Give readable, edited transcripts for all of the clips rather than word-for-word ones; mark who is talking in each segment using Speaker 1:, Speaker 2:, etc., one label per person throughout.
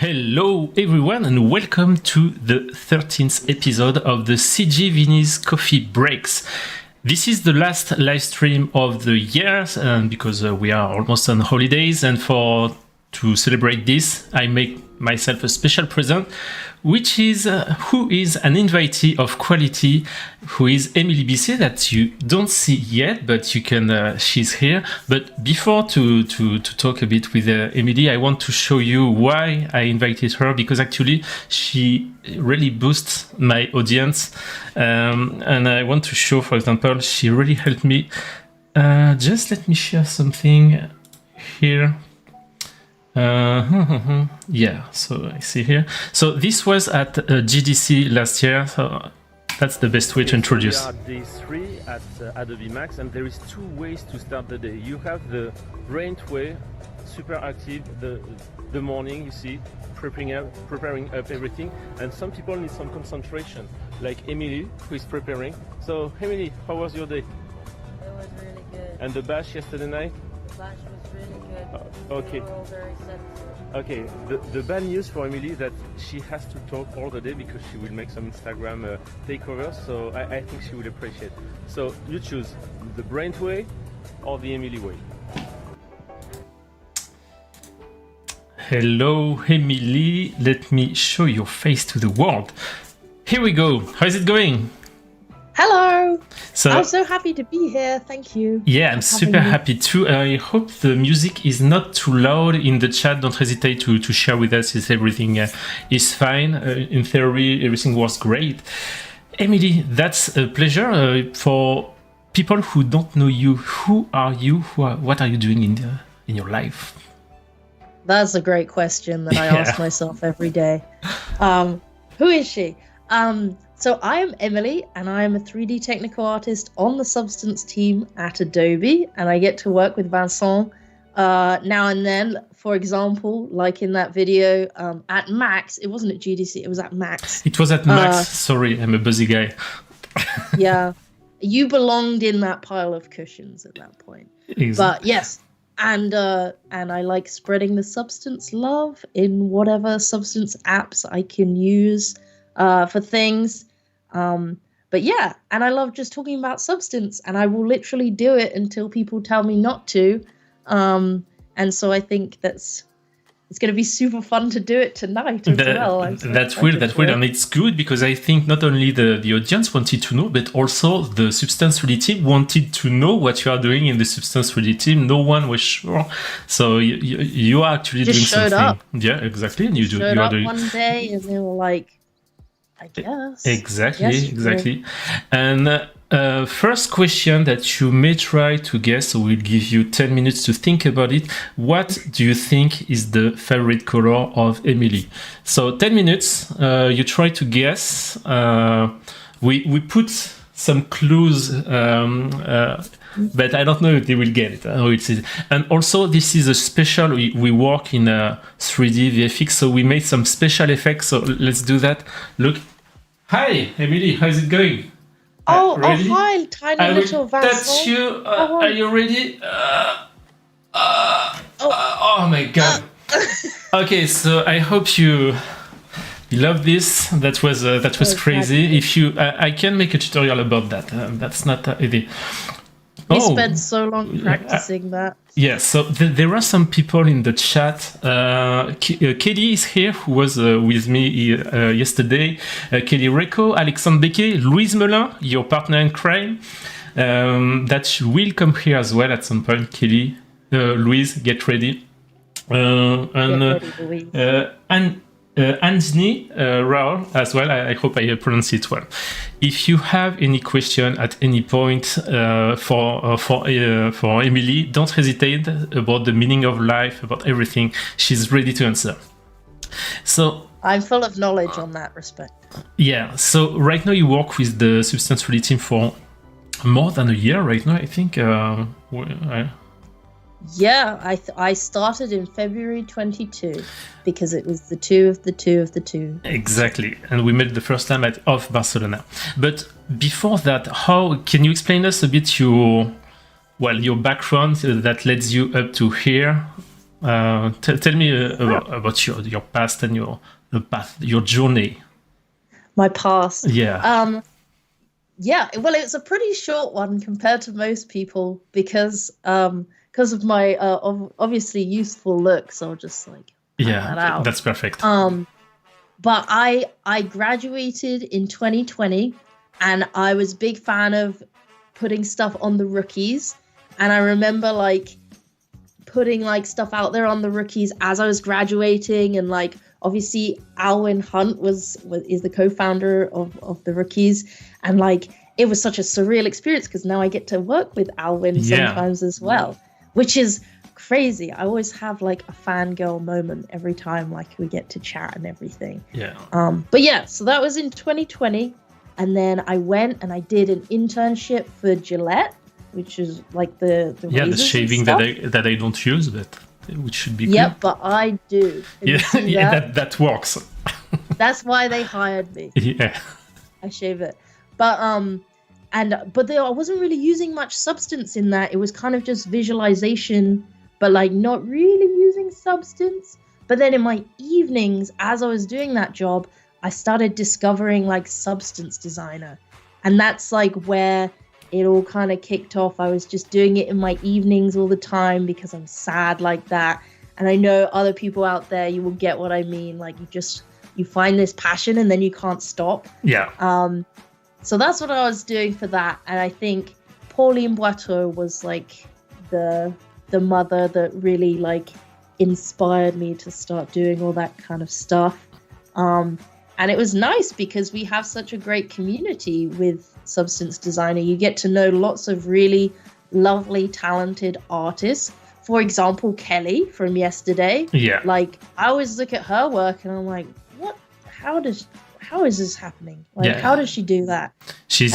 Speaker 1: Hello everyone and welcome to the 13th episode of the CGVinny's Coffee Breaks. This is the last live stream of the year because we are almost on holidays, and to celebrate this I make myself a special present, which is who is an invitee of quality, who is Emily Bisset, that you don't see yet, but you can. She's here. But before to talk a bit with Emily, I want to show you why I invited her, because actually she really boosts my audience, and I want to show, for example, she really helped me. Just let me share something here. Yeah, so I see here. So this was at GDC last year, so that's the best way to introduce.
Speaker 2: We are day 3 at Adobe Max, and there is two ways to start the day. You have the brain way, super active, the morning, you see, preparing up everything, and some people need some concentration, like Emily, who is preparing. So Emily, how was your day?
Speaker 3: It was really good.
Speaker 2: And the bash yesterday night?
Speaker 3: The bash was really good.
Speaker 2: Okay.
Speaker 3: We were all very sensitive.
Speaker 2: Okay, the bad news for Emily is that she has to talk all the day because she will make some Instagram takeovers, so I think she will appreciate. So you choose the Brent way or the Emily way.
Speaker 1: Hello Emily, let me show your face to the world. Here we go. How is it going?
Speaker 4: Hello!
Speaker 1: So,
Speaker 4: I'm so happy to be here, thank you.
Speaker 1: Yeah, I'm super happy too. I hope the music is not too loud in the chat. Don't hesitate to share with us if everything is fine. In theory, everything was great. Emily, that's a pleasure. For people who don't know you, who are you? What are you doing in your life?
Speaker 4: That's a great question that I ask myself every day. Who is she? So I am Emily, and I am a 3D technical artist on the Substance team at Adobe, and I get to work with Vincent now and then. For example, like in that video at Max. It wasn't at GDC, it was at Max.
Speaker 1: It was at Max. Sorry, I'm a busy guy.
Speaker 4: Yeah, you belonged in that pile of cushions at that point. Exactly. But yes, and I like spreading the Substance love in whatever Substance apps I can use for things. But yeah, and I love just talking about Substance, and I will literally do it until people tell me not to. And so I think it's going to be super fun to do it tonight as well.
Speaker 1: That's weird, and it's good because I think not only the audience wanted to know, but also the Substance 3D team wanted to know what you are doing in the Substance 3D team. No one was sure, so you are actually
Speaker 4: just
Speaker 1: doing something.
Speaker 4: Up.
Speaker 1: Yeah, exactly. And you do.
Speaker 4: Showed
Speaker 1: you are
Speaker 4: up
Speaker 1: doing
Speaker 4: one day, and they were like, I guess.
Speaker 1: Exactly. And first question that you may try to guess, so we'll give you 10 minutes to think about it. What do you think is the favorite color of Emily? So 10 minutes, you try to guess. We put some clues, but I don't know if they will get it. And also, this is a special, we work in 3D VFX, so we made some special effects. So let's do that. Look. Hi, Emily, how's it going?
Speaker 4: Oh, hi, tiny little Vincent.
Speaker 1: That's you. Are you ready? Oh my God. Okay, so I hope you love this. That was crazy. If you, I can make a tutorial about that. That's not easy.
Speaker 4: We spent so long practicing that. Yeah,
Speaker 1: so there are some people in the chat. Kelly is here, who was with me yesterday. Kelly Reco, Alexandre Becquet, Louise Melin, your partner in crime. That will come here as well at some point. Kelly, Louise, get ready. And Anthony Raoul as well. I hope I pronounce it well. If you have any question at any point for Emily, don't hesitate about the meaning of life, about everything. She's ready to answer. So
Speaker 4: I'm full of knowledge on that respect.
Speaker 1: Yeah. So right now you work with the Substance 3D team for more than a year right now, I think.
Speaker 4: Yeah, I started in February 22 because it was the two of the two of the two.
Speaker 1: Exactly, and we met the first time at Off Barcelona. But before that, how can you explain us a bit your background that leads you up to here? Tell me about your past and your journey.
Speaker 4: My past.
Speaker 1: Yeah.
Speaker 4: Yeah, well, it's a pretty short one compared to most people because of my obviously youthful looks. I'll just like point that out.
Speaker 1: That's perfect.
Speaker 4: But I graduated in 2020, and I was a big fan of putting stuff on the rookies. And I remember like putting like stuff out there on the rookies as I was graduating, and like obviously Alwyn Hunt is the co-founder of the rookies, and like it was such a surreal experience because now I get to work with Alwyn sometimes as well, which is crazy. I always have like a fangirl moment every time like we get to chat and everything. But yeah, so that was in 2020, and then I went and I did an internship for Gillette, which is like the
Speaker 1: shaving that I don't use, but which should be
Speaker 4: yeah,
Speaker 1: good.
Speaker 4: but I do.
Speaker 1: That works.
Speaker 4: That's why they hired me.
Speaker 1: Yeah,
Speaker 4: I shave it, but I wasn't really using much substance in that. It was kind of just visualization, but like not really using substance. But then in my evenings, as I was doing that job, I started discovering like Substance Designer, and that's like where it all kind of kicked off. I was just doing it in my evenings all the time because I'm sad like that. And I know other people out there, you will get what I mean. Like you find this passion and then you can't stop.
Speaker 1: Yeah.
Speaker 4: So that's what I was doing for that. And I think Pauline Boiteau was like the mother that really like inspired me to start doing all that kind of stuff. And it was nice because we have such a great community with Substance Designer. You get to know lots of really lovely, talented artists. For example, Kelly from yesterday.
Speaker 1: Yeah.
Speaker 4: Like I always look at her work and I'm like, what? How is this happening? Like, how does she do that?
Speaker 1: She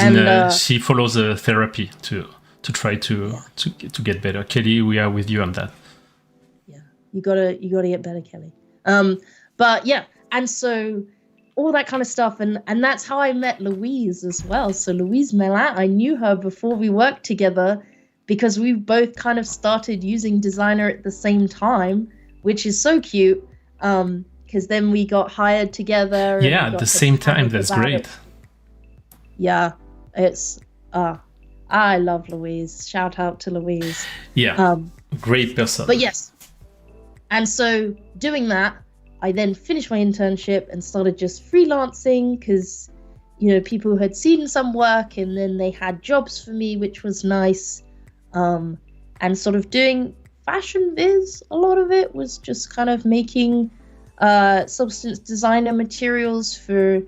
Speaker 1: follows a therapy to try to get better. Kelly, we are with you on that.
Speaker 4: Yeah, you gotta get better, Kelly. But yeah, and so all that kind of stuff, and that's how I met Louise as well. So Louise Melin, I knew her before we worked together because we both kind of started using Designer at the same time, which is so cute. Because then we got hired together.
Speaker 1: Yeah, at the same time. That's great.
Speaker 4: Yeah, it's I love Louise. Shout out to Louise.
Speaker 1: Yeah, great person.
Speaker 4: But yes, and so doing that, I then finished my internship and started just freelancing because, people had seen some work and then they had jobs for me, which was nice. And sort of doing fashion viz, a lot of it was just kind of making Substance Designer materials for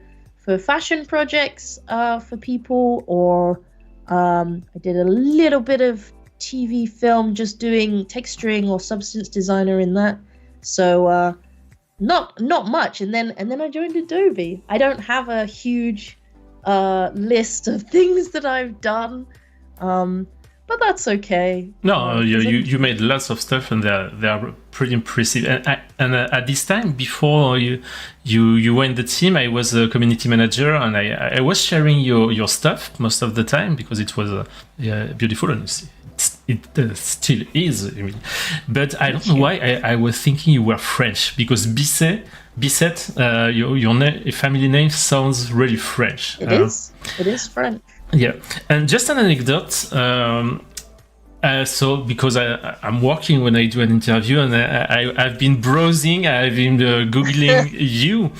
Speaker 4: fashion projects for people, or I did a little bit of TV film, just doing texturing or Substance Designer in that. So not much, and then I joined Adobe. I don't have a huge list of things that I've done, but that's okay.
Speaker 1: No, you made lots of stuff, and they are pretty impressive. And at this time, before you were in the team, I was a community manager, and I was sharing your stuff most of the time because it was beautiful, and it still is. I mean. But I don't know why I was thinking you were French, because Bisset, your family name sounds really French.
Speaker 4: It is French.
Speaker 1: Yeah, and just an anecdote. So because I'm working when I do an interview, and I've been browsing, I've been googling you,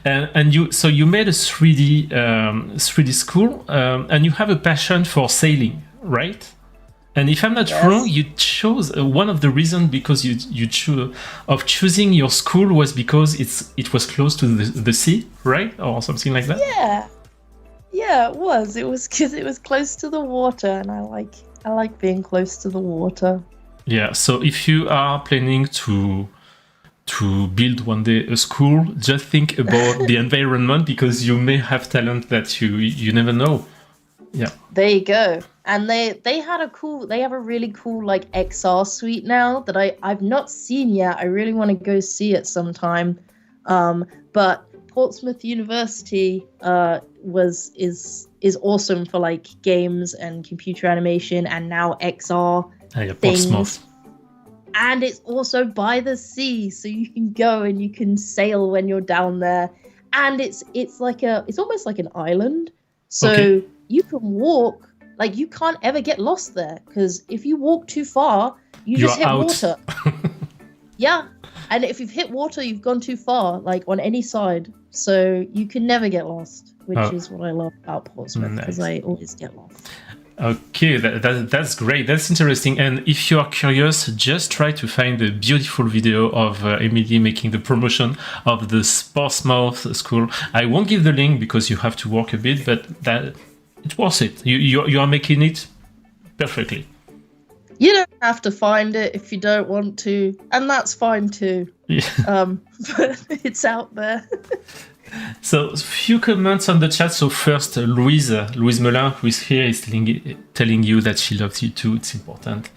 Speaker 1: and you made a 3D school, and you have a passion for sailing, right? And if I'm not wrong, you chose one of the reasons because you choosing your school was because it was close to the sea, right, or something like that.
Speaker 4: Yeah, it was. It was because it was close to the water, and I like being close to the water.
Speaker 1: Yeah. So if you are planning to build one day a school, just think about the environment, because you may have talent that you never know. Yeah.
Speaker 4: There you go. And they have a really cool like XR suite now that I've not seen yet. I really want to go see it sometime. But Portsmouth University is awesome for like games and computer animation, and now XR things. Portsmouth. and it's also by the sea, so you can go and you can sail when you're down there, and it's almost like an island, so you can walk, like you can't ever get lost there, because if you walk too far, you just hit water. Yeah, and if you've hit water, you've gone too far, like on any side, so you can never get lost, which is what I love about Portsmouth, because I always get lost.
Speaker 1: Okay, that's great. That's interesting. And if you are curious, just try to find a beautiful video of Emily making the promotion of the Portsmouth School. I won't give the link because you have to work a bit, but that it's worth it. You are making it perfectly.
Speaker 4: You don't have to find it if you don't want to, and that's fine too.
Speaker 1: Yeah.
Speaker 4: But it's out there.
Speaker 1: So, a few comments on the chat. So first, Louise Melin, who is here, is telling you that she loves you too. It's important.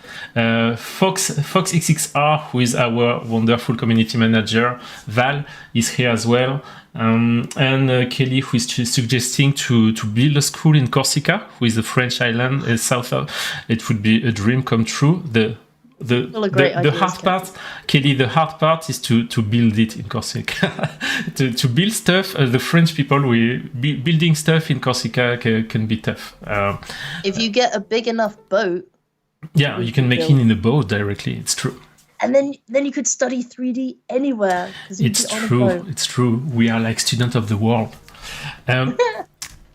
Speaker 1: Fox XXR, who is our wonderful community manager, Val, is here as well. And Kelly, who is suggesting to build a school in Corsica, who is a French island, south of. It would be a dream come true. The hard part, Kelly, the hard part is to build it in Corsica. to build stuff, the French people, building stuff in Corsica can be tough.
Speaker 4: If you get a big enough boat.
Speaker 1: Yeah, you can make it in a boat directly, it's true.
Speaker 4: And then you could study 3D anywhere.
Speaker 1: It's true. We are like students of the world.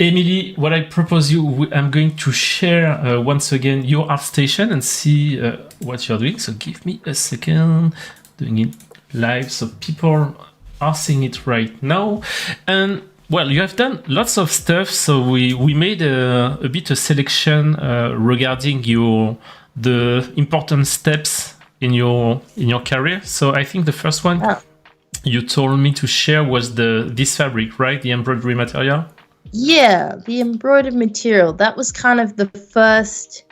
Speaker 1: Emily, what I propose I'm going to share once again your ArtStation and see what you're doing. So give me a second, doing it live so people are seeing it right now. And well, you have done lots of stuff. So we made a bit of selection regarding the important steps in your career. So I think the first one you told me to share was this fabric, right? The embroidery material.
Speaker 4: Yeah, the embroidered material. That was kind of the first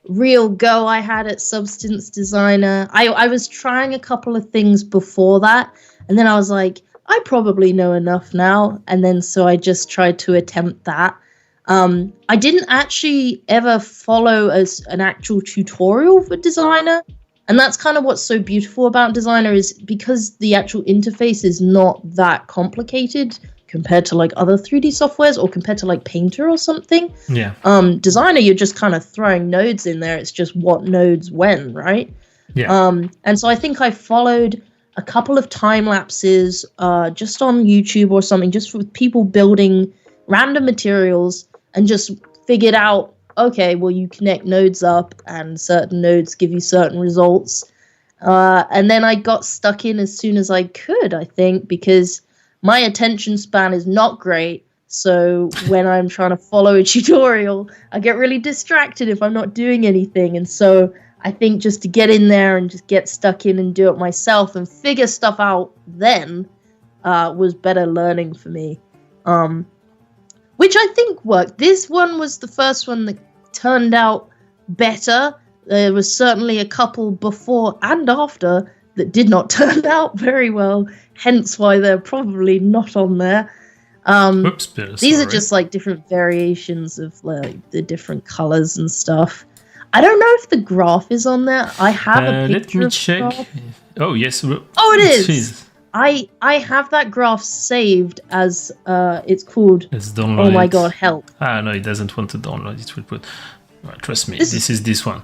Speaker 4: real go I had at Substance Designer. I was trying a couple of things before that, and then I was like, I probably know enough now. And then so I just tried to attempt that. I didn't actually ever follow an actual tutorial for Designer. And that's kind of what's so beautiful about Designer, is because the actual interface is not that complicated compared to like other 3D softwares or compared to like Painter or something.
Speaker 1: Yeah.
Speaker 4: Designer, you're just kind of throwing nodes in there. It's just what nodes when, right?
Speaker 1: Yeah.
Speaker 4: And so I think I followed a couple of time lapses just on YouTube or something, just with people building random materials, and just figured out, okay, well, you connect nodes up and certain nodes give you certain results. And then I got stuck in as soon as I could, I think, because my attention span is not great. So when I'm trying to follow a tutorial, I get really distracted if I'm not doing anything. And so I think just to get in there and just get stuck in and do it myself and figure stuff out then was better learning for me, which I think worked. This one was the first one that turned out better. There was certainly a couple before and after that did not turn out very well, hence why they're probably not on there. These are just like different variations of like the different colors and stuff. I don't know if the graph is on there. I have a picture.
Speaker 1: Let me check. Graph. Oh yes.
Speaker 4: Oh, it is. I have that graph saved as it's called.
Speaker 1: Let's download
Speaker 4: Oh my god, help!
Speaker 1: No, it doesn't want to download. It will put. Well, trust me, this is this one.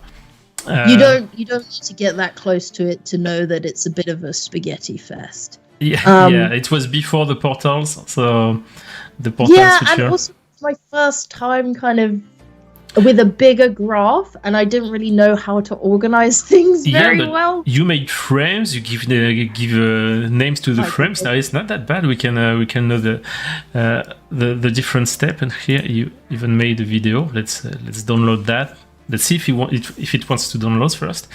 Speaker 4: You don't need to get that close to it to know that it's a bit of a spaghetti fest.
Speaker 1: Yeah, yeah. It was before the portals, so the portals.
Speaker 4: Yeah, and also my first time kind of with a bigger graph, and I didn't really know how to organize things very well.
Speaker 1: You made frames. You give names to the frames. Now it's not that bad. We can know the different step. And here you even made a video. Let's download that. Let's see if it wants to download first.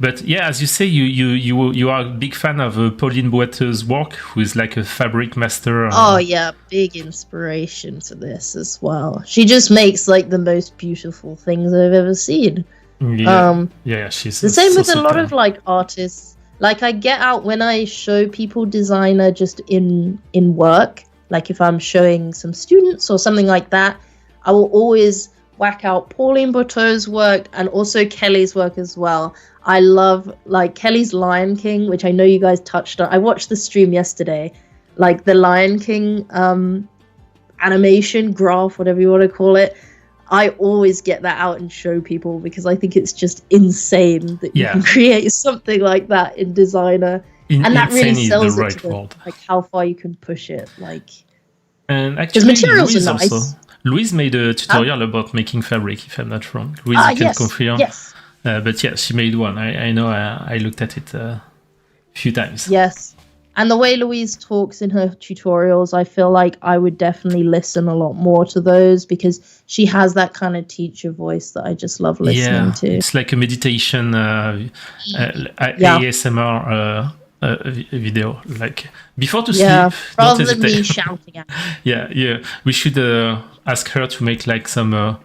Speaker 1: But yeah, as you say, you are a big fan of Pauline Boite's work, who is like a fabric master.
Speaker 4: Oh yeah, big inspiration to this as well. She just makes like the most beautiful things I've ever seen.
Speaker 1: Yeah, she's
Speaker 4: the same with a lot of like artists. Like I get out when I show people Designer just in work. Like if I'm showing some students or something like that, I will always whack out Pauline Boite's work and also Kelly's work as well. I love like Kelly's Lion King, which I know you guys touched on. I watched the stream yesterday, like the Lion King animation graph, whatever you want to call it. I always get that out and show people because I think it's just insane that you can create something like that in Designer, and that really sells it to them, like how far you can push it. Like,
Speaker 1: and actually,
Speaker 4: materials
Speaker 1: Louise
Speaker 4: are nice.
Speaker 1: also. Louise made a tutorial about making fabric, if I'm not wrong. Louise, you can confirm.
Speaker 4: Yes.
Speaker 1: But yeah, she made one. I know. I looked at it a few times.
Speaker 4: Yes. And the way Louise talks in her tutorials, I feel like I would definitely listen a lot more to those because she has that kind of teacher voice that I just love listening to.
Speaker 1: It's like a meditation ASMR video, like before to sleep.
Speaker 4: Rather than me shouting at her.
Speaker 1: Yeah. We should ask her to make like some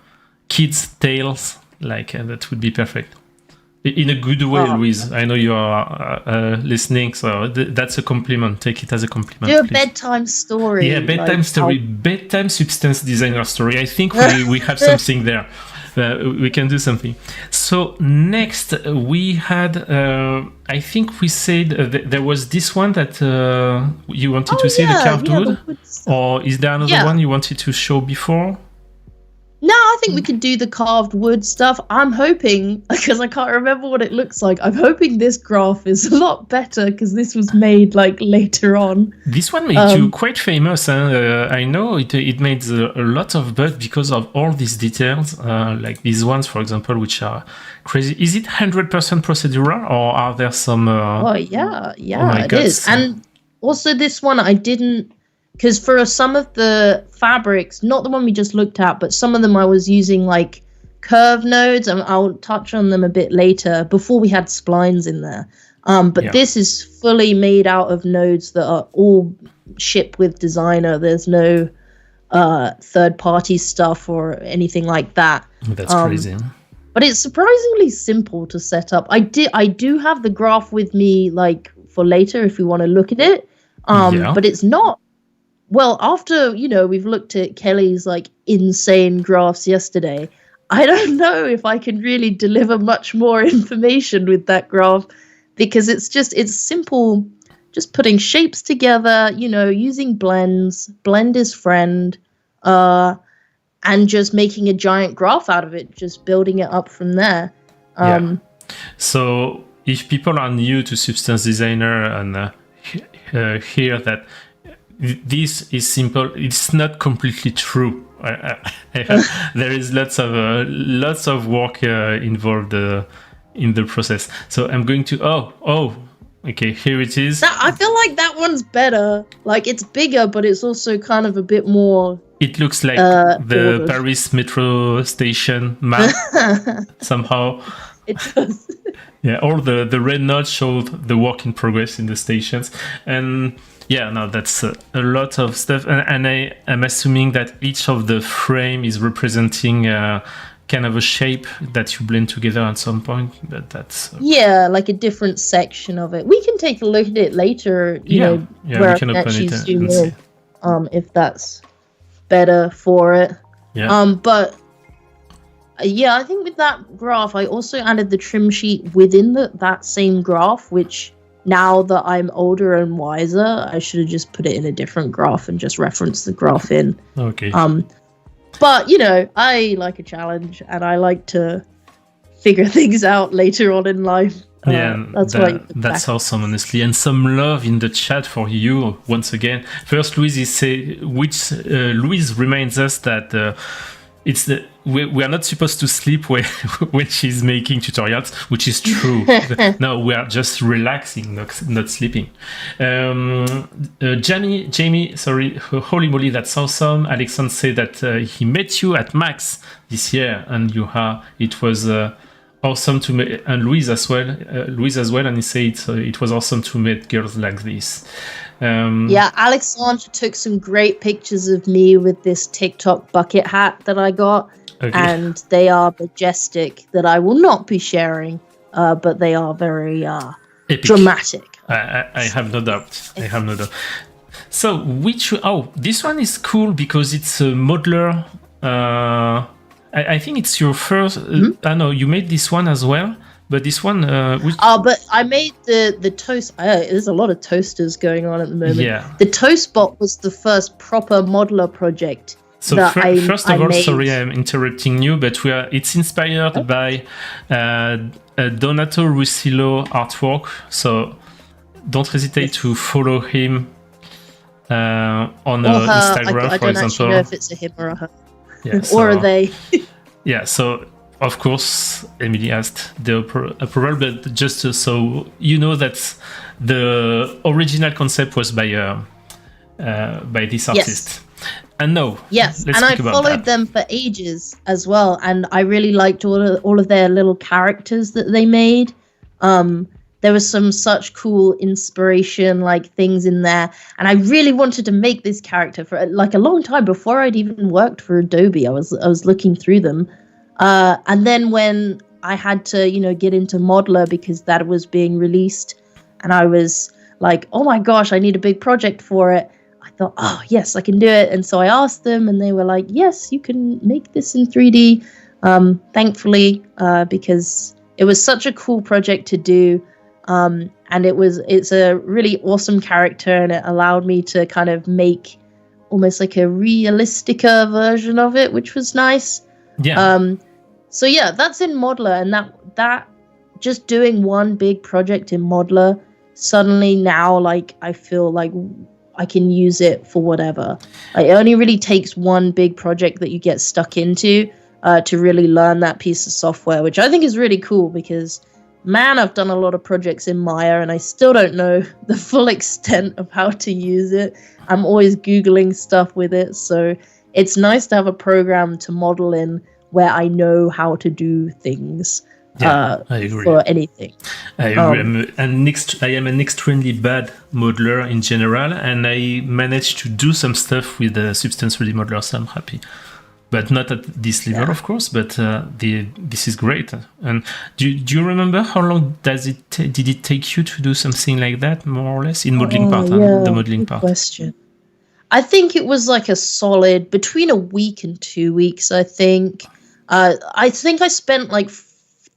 Speaker 1: kids' tales, like that would be perfect. In a good way, Louise. I know you are listening, so that's a compliment. Take it as a compliment.
Speaker 4: Do a bedtime story.
Speaker 1: Yeah, bedtime story. Bedtime substance designer story. I think we have something there. We can do something. So next we had, I think we said there was this one that you wanted to see, the carved wood? Or is there another one you wanted to show before?
Speaker 4: No, I think we could do the carved wood stuff. I'm hoping, because I can't remember what it looks like, I'm hoping this graph is a lot better because this was made like later on.
Speaker 1: This one made you quite famous. I know it made a lot of buzz because of all these details, like these ones, for example, which are crazy. Is it 100% procedural or are there some...
Speaker 4: it is. And also this one I didn't... Because for some of the fabrics, not the one we just looked at, but some of them I was using like curve nodes, and I'll touch on them a bit later, before we had splines in there. But this is fully made out of nodes that are all shipped with Designer. There's no third-party stuff or anything like that.
Speaker 1: That's crazy.
Speaker 4: But it's surprisingly simple to set up. I do have the graph with me like for later if we want to look at it. But it's not... Well, after, we've looked at Kelly's like insane graphs yesterday, I don't know if I can really deliver much more information with that graph because it's simple, just putting shapes together, using blends, blend is friend, and just making a giant graph out of it, just building it up from there.
Speaker 1: So if people are new to Substance Designer and hear that this is simple, it's not completely true. There is lots of work involved in the process. So I'm going to okay, here it is.
Speaker 4: I feel like that one's better. Like it's bigger, but it's also kind of a bit more.
Speaker 1: It looks like the Paris metro station map somehow.
Speaker 4: It does.
Speaker 1: Yeah, all the red notes showed the work in progress in the stations, and that's a lot of stuff. And I am assuming that each of the frame is representing kind of a shape that you blend together at some point. But that's
Speaker 4: like a different section of it. We can take a look at it later. Where
Speaker 1: we can open it and see.
Speaker 4: If that's better for it. But I think with that graph, I also added the trim sheet within that same graph, which now that I'm older and wiser, I should have just put it in a different graph and just reference the graph in.
Speaker 1: Okay.
Speaker 4: But, I like a challenge and I like to figure things out later on in life.
Speaker 1: That's awesome, honestly. And some love in the chat for you once again. First, Louise reminds us that we are not supposed to sleep when she's making tutorials, which is true. No, we are just relaxing, not sleeping. Jamie, sorry, holy moly, that's awesome. Alexandre said that he met you at Max this year, and it was awesome to meet, and Louise as well, and he said it was awesome to meet girls like this.
Speaker 4: Alexandre took some great pictures of me with this TikTok bucket hat that I got, and they are majestic, that I will not be sharing, but they are very dramatic.
Speaker 1: I have no doubt. So this one is cool because it's a modeler. I think it's your first. No, you made this one as well. But this one, which
Speaker 4: but I made the toast. There's a lot of toasters going on at the moment.
Speaker 1: Yeah.
Speaker 4: The Toastbot was the first proper modeler project.
Speaker 1: So
Speaker 4: that
Speaker 1: first of all,
Speaker 4: made.
Speaker 1: sorry I'm interrupting you, but it's inspired by Donato Russillo artwork. So don't hesitate to follow him on Instagram,
Speaker 4: I
Speaker 1: for
Speaker 4: don't
Speaker 1: example.
Speaker 4: actually know if it's a him or a her.
Speaker 1: Yeah,
Speaker 4: Or are they?
Speaker 1: Yeah, so of course Emily asked the approval, but just so you know that the original concept was by this artist. And no,
Speaker 4: yes,
Speaker 1: let's
Speaker 4: and I
Speaker 1: speak about
Speaker 4: followed
Speaker 1: that.
Speaker 4: them for ages as well, and I really liked all of their little characters that they made. There was some such cool inspiration, like things in there, and I really wanted to make this character for like a long time before I'd even worked for Adobe. I was looking through them, and then when I had to, get into Modeler because that was being released, and I was like, oh my gosh, I need a big project for it. I thought, oh yes, I can do it. And so I asked them, and they were like, yes, you can make this in 3D. Thankfully, because it was such a cool project to do. And it's a really awesome character, and it allowed me to kind of make almost like a realistica version of it, which was nice.
Speaker 1: Yeah.
Speaker 4: So yeah, that's in Modeler, and that just doing one big project in Modeler, suddenly now like I feel like I can use it for whatever. Like, it only really takes one big project that you get stuck into to really learn that piece of software, which I think is really cool because, man, I've done a lot of projects in Maya and I still don't know the full extent of how to use it. I'm always Googling stuff with it. So it's nice to have a program to model in where I know how to do things.
Speaker 1: Yeah, I agree.
Speaker 4: For anything.
Speaker 1: I agree. I am an extremely bad modeler in general, and I managed to do some stuff with the Substance 3D modeler, so I'm happy. But not at this level, of course, but this is great. And do you remember how long did it take you to do something like that, more or less, in modeling part, the modeling
Speaker 4: good
Speaker 1: part?
Speaker 4: Question. I think it was like a solid, between a week and 2 weeks, I think. I spent like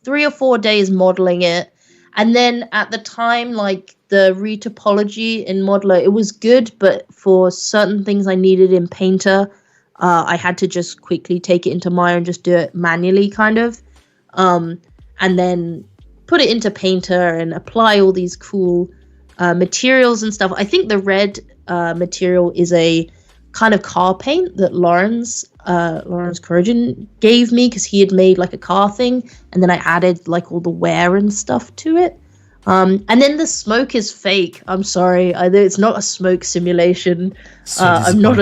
Speaker 4: 3 or 4 days modeling it, and then at the time, like the retopology in Modeler, it was good, but for certain things I needed in Painter, I had to just quickly take it into Maya and just do it manually, kind of, and then put it into Painter and apply all these cool materials and stuff. I think the red material is a kind of car paint that Lawrence Corrigan gave me because he had made like a car thing, and then I added like all the wear and stuff to it. And then the smoke is fake. I'm sorry, it's not a smoke simulation. I'm not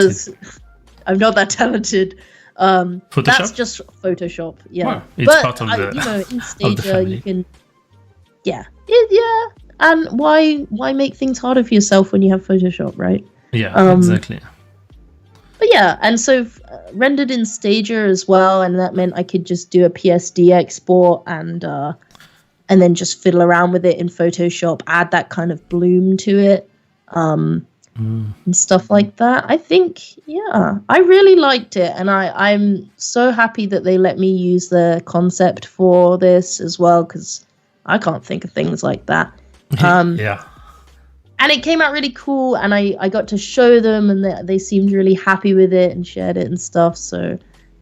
Speaker 4: that talented. That's just Photoshop. Yeah,
Speaker 1: well, it's part of
Speaker 4: in Stadia you can. Yeah. And why make things harder for yourself when you have Photoshop, right?
Speaker 1: Yeah, exactly.
Speaker 4: But yeah, and so rendered in Stadia as well, and that meant I could just do a PSD export and then just fiddle around with it in Photoshop, add that kind of bloom to it, and stuff like that. I think, yeah, I really liked it, and I'm so happy that they let me use the concept for this as well, because I can't think of things like that.
Speaker 1: Yeah.
Speaker 4: And it came out really cool, and I got to show them, and they seemed really happy with it and shared it and stuff. So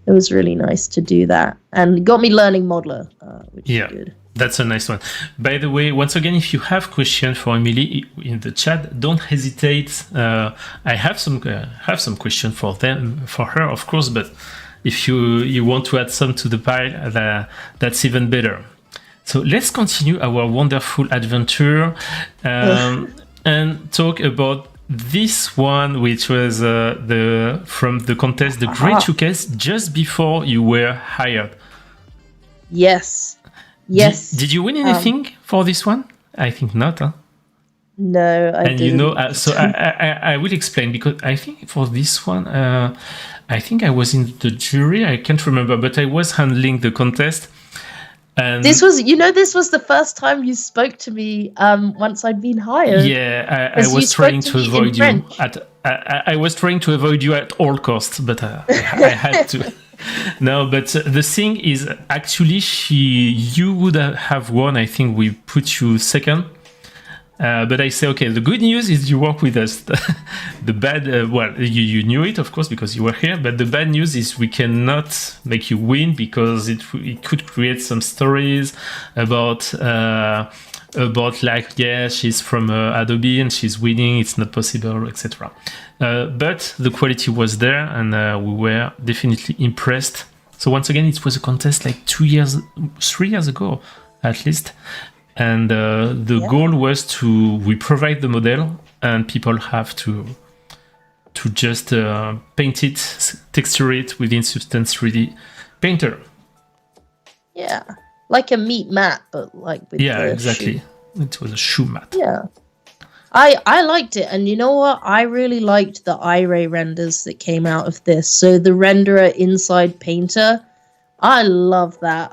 Speaker 4: it was really nice to do that, and it got me learning Modeler, which is good.
Speaker 1: That's a nice one. By the way, once again, if you have questions for Emily in the chat, don't hesitate. I have some questions for her, of course. But if you want to add some to the pile, that's even better. So let's continue our wonderful adventure. And talk about this one, which was from the contest, the Great Showcase, just before you were hired.
Speaker 4: Yes.
Speaker 1: Did you win anything for this one? I think not. Huh?
Speaker 4: No, I didn't.
Speaker 1: So I will explain, because I think for this one, I think I was in the jury. I can't remember, but I was handling the contest. And
Speaker 4: this was the first time you spoke to me once I'd been hired.
Speaker 1: Yeah, I was trying to avoid you. I was trying to avoid you at all costs, but I had to. No, but the thing is, actually, you would have won. I think we put you second. But I say, okay, the good news is you work with us. The bad, you knew it, of course, because you were here. But the bad news is we cannot make you win because it could create some stories about like, yeah, she's from Adobe and she's winning. It's not possible, etc. But the quality was there, and we were definitely impressed. So once again, it was a contest like 3 years ago, at least. And the goal was we provide the model and people have to just paint it, texture it within Substance 3D Painter.
Speaker 4: Yeah, like a meat mat, but like with the
Speaker 1: exactly.
Speaker 4: shoe.
Speaker 1: It was a shoe mat.
Speaker 4: Yeah, I liked it, and you know what? I really liked the iRay renders that came out of this. So the renderer inside Painter, I love that.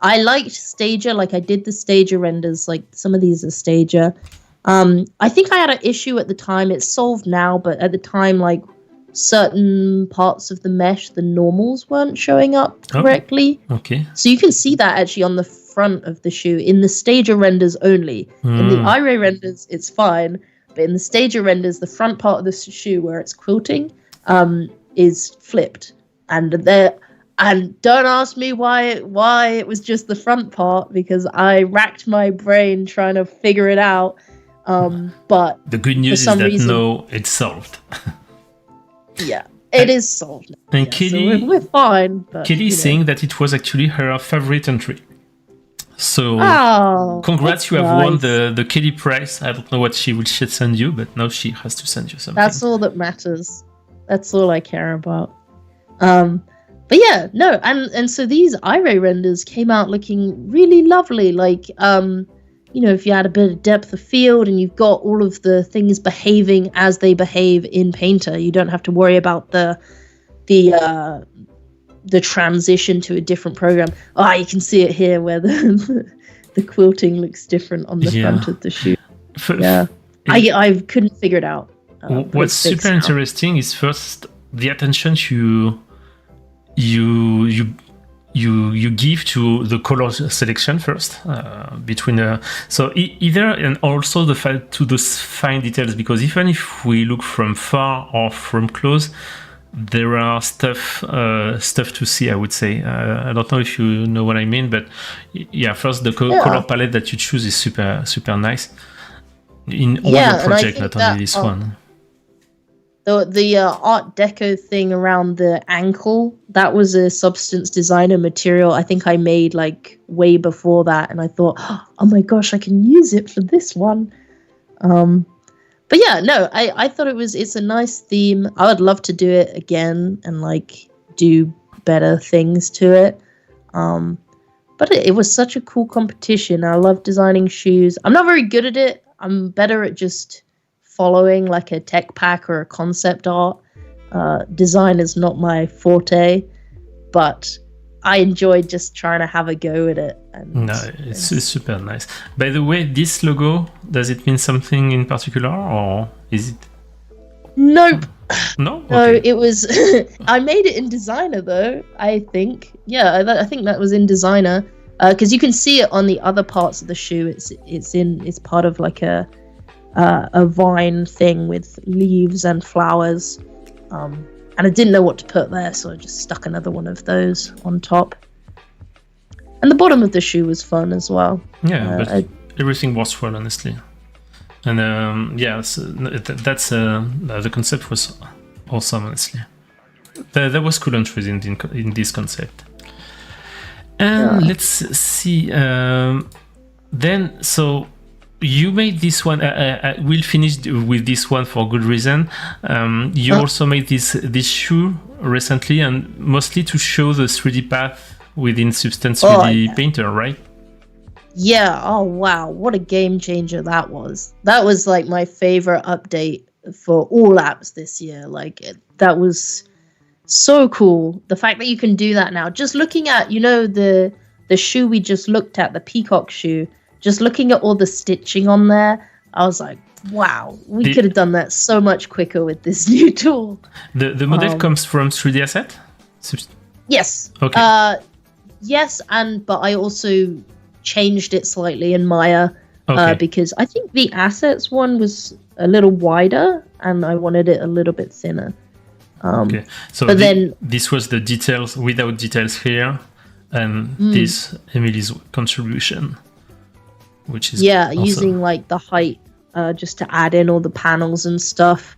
Speaker 4: I liked Stager, like I did the Stager renders, like some of these are Stager. I think I had an issue at the time. It's solved now, but at the time, like certain parts of the mesh, the normals weren't showing up correctly.
Speaker 1: Okay.
Speaker 4: So you can see that actually on the front of the shoe in the Stager renders only. In the iRay renders, it's fine, but in the Stager renders, the front part of the shoe where it's quilting is flipped, and don't ask me why it was just the front part, because I racked my brain trying to figure it out. But
Speaker 1: the good news is that no, it's solved.
Speaker 4: Yeah, it is solved now.
Speaker 1: And Kelly,
Speaker 4: so we're fine. But,
Speaker 1: Kelly saying that it was actually her favorite entry. So congrats, you have won the Kelly prize. I don't know what she will send you, but now she has to send you something.
Speaker 4: That's all that matters. That's all I care about. But yeah, no, and so these iRay renders came out looking really lovely. Like, if you had a bit of depth of field and you've got all of the things behaving as they behave in Painter, you don't have to worry about the transition to a different program. You can see it here where the quilting looks different on the front of the shoe. I couldn't figure it out.
Speaker 1: What's super interesting is first the attention you give to the color selection first between so either, and also to those fine details, because even if we look from far or from close, there are stuff to see, I would say. I don't know if you know what I mean, but yeah, first the color palette that you choose is super nice in all your projects, not only this one.
Speaker 4: The Art Deco thing around the ankle, that was a Substance Designer material I think I made like way before that, and I thought, oh my gosh, I can use it for this one. But yeah, no, I thought it's a nice theme. I would love to do it again and like do better things to it. But it was such a cool competition. I love designing shoes. I'm not very good at it. I'm better at just following like a tech pack or a concept art. Design is not my forte, but I enjoyed just trying to have a go at it. And
Speaker 1: it's super nice. By the way, this logo, does it mean something in particular, or is it?
Speaker 4: Nope.
Speaker 1: No? Okay.
Speaker 4: No, it was... I made it in Designer, though, I think. Yeah, I think that was in Designer. Because you can see it on the other parts of the shoe. It's part of like a vine thing with leaves and flowers. And I didn't know what to put there, so I just stuck another one of those on top. And the bottom of the shoe was fun as well.
Speaker 1: Yeah, but everything was fun, honestly. And that's the concept was awesome, honestly. There was cool entries in this concept. And let's see. Then, so you made this one. We'll finish with this one for good reason. You also made this shoe recently, and mostly to show the 3D path within Substance 3D Painter, right?
Speaker 4: Yeah. Oh wow, what a game changer that was. That was like my favorite update for all apps this year. Like that was so cool. The fact that you can do that now. Just looking at, the shoe we just looked at, the peacock shoe. Just looking at all the stitching on there, I was like, wow, we could have done that so much quicker with this new tool.
Speaker 1: The model comes from 3D Asset?
Speaker 4: Yes.
Speaker 1: Okay.
Speaker 4: Yes, but I also changed it slightly in Maya because I think the assets one was a little wider and I wanted it a little bit thinner.
Speaker 1: Okay. So
Speaker 4: but then
Speaker 1: this was the details without details here, and this Emily's contribution, which is awesome.
Speaker 4: Using like the height just to add in all the panels and stuff,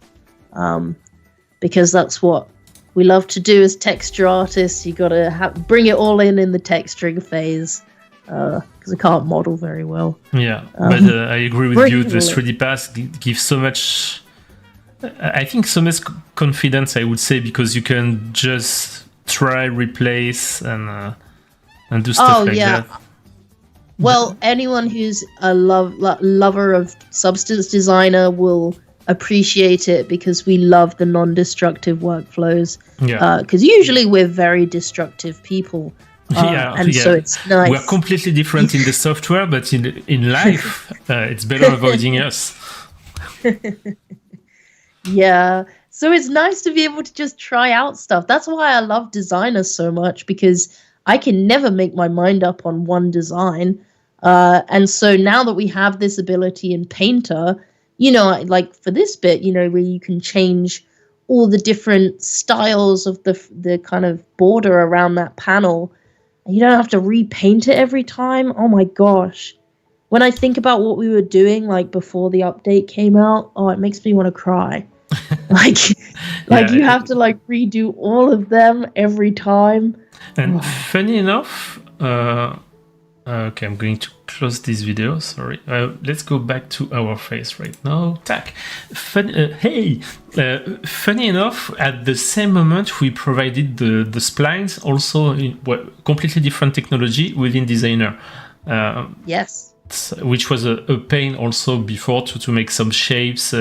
Speaker 4: because that's what we love to do as texture artists. You gotta bring it all in the texturing phase, because I can't model very well.
Speaker 1: Yeah, but I agree with you. The 3D pass gives so much. I think so much confidence, I would say, because you can just try, replace, and do stuff like that.
Speaker 4: Well, anyone who's a lover of substance designer will appreciate it because we love the non-destructive workflows.
Speaker 1: Yeah.
Speaker 4: Because usually we're very destructive people. So it's nice.
Speaker 1: We're completely different in the software, but in life, it's better avoiding us.
Speaker 4: Yeah. So it's nice to be able to just try out stuff. That's why I love designers so much, because I can never make my mind up on one design. And so now that we have this ability in Painter, like for this bit, where you can change all the different styles of the kind of border around that panel, and you don't have to repaint it every time. Oh my gosh. When I think about what we were doing like before the update came out, it makes me want to cry. You have to like redo all of them every time.
Speaker 1: And funny enough, okay, I'm going to close this video. Sorry. Let's go back to our face right now. Tack. Funny enough, at the same moment, we provided the splines also in completely different technology within Designer.
Speaker 4: Yes.
Speaker 1: Which was a pain also before to make some shapes,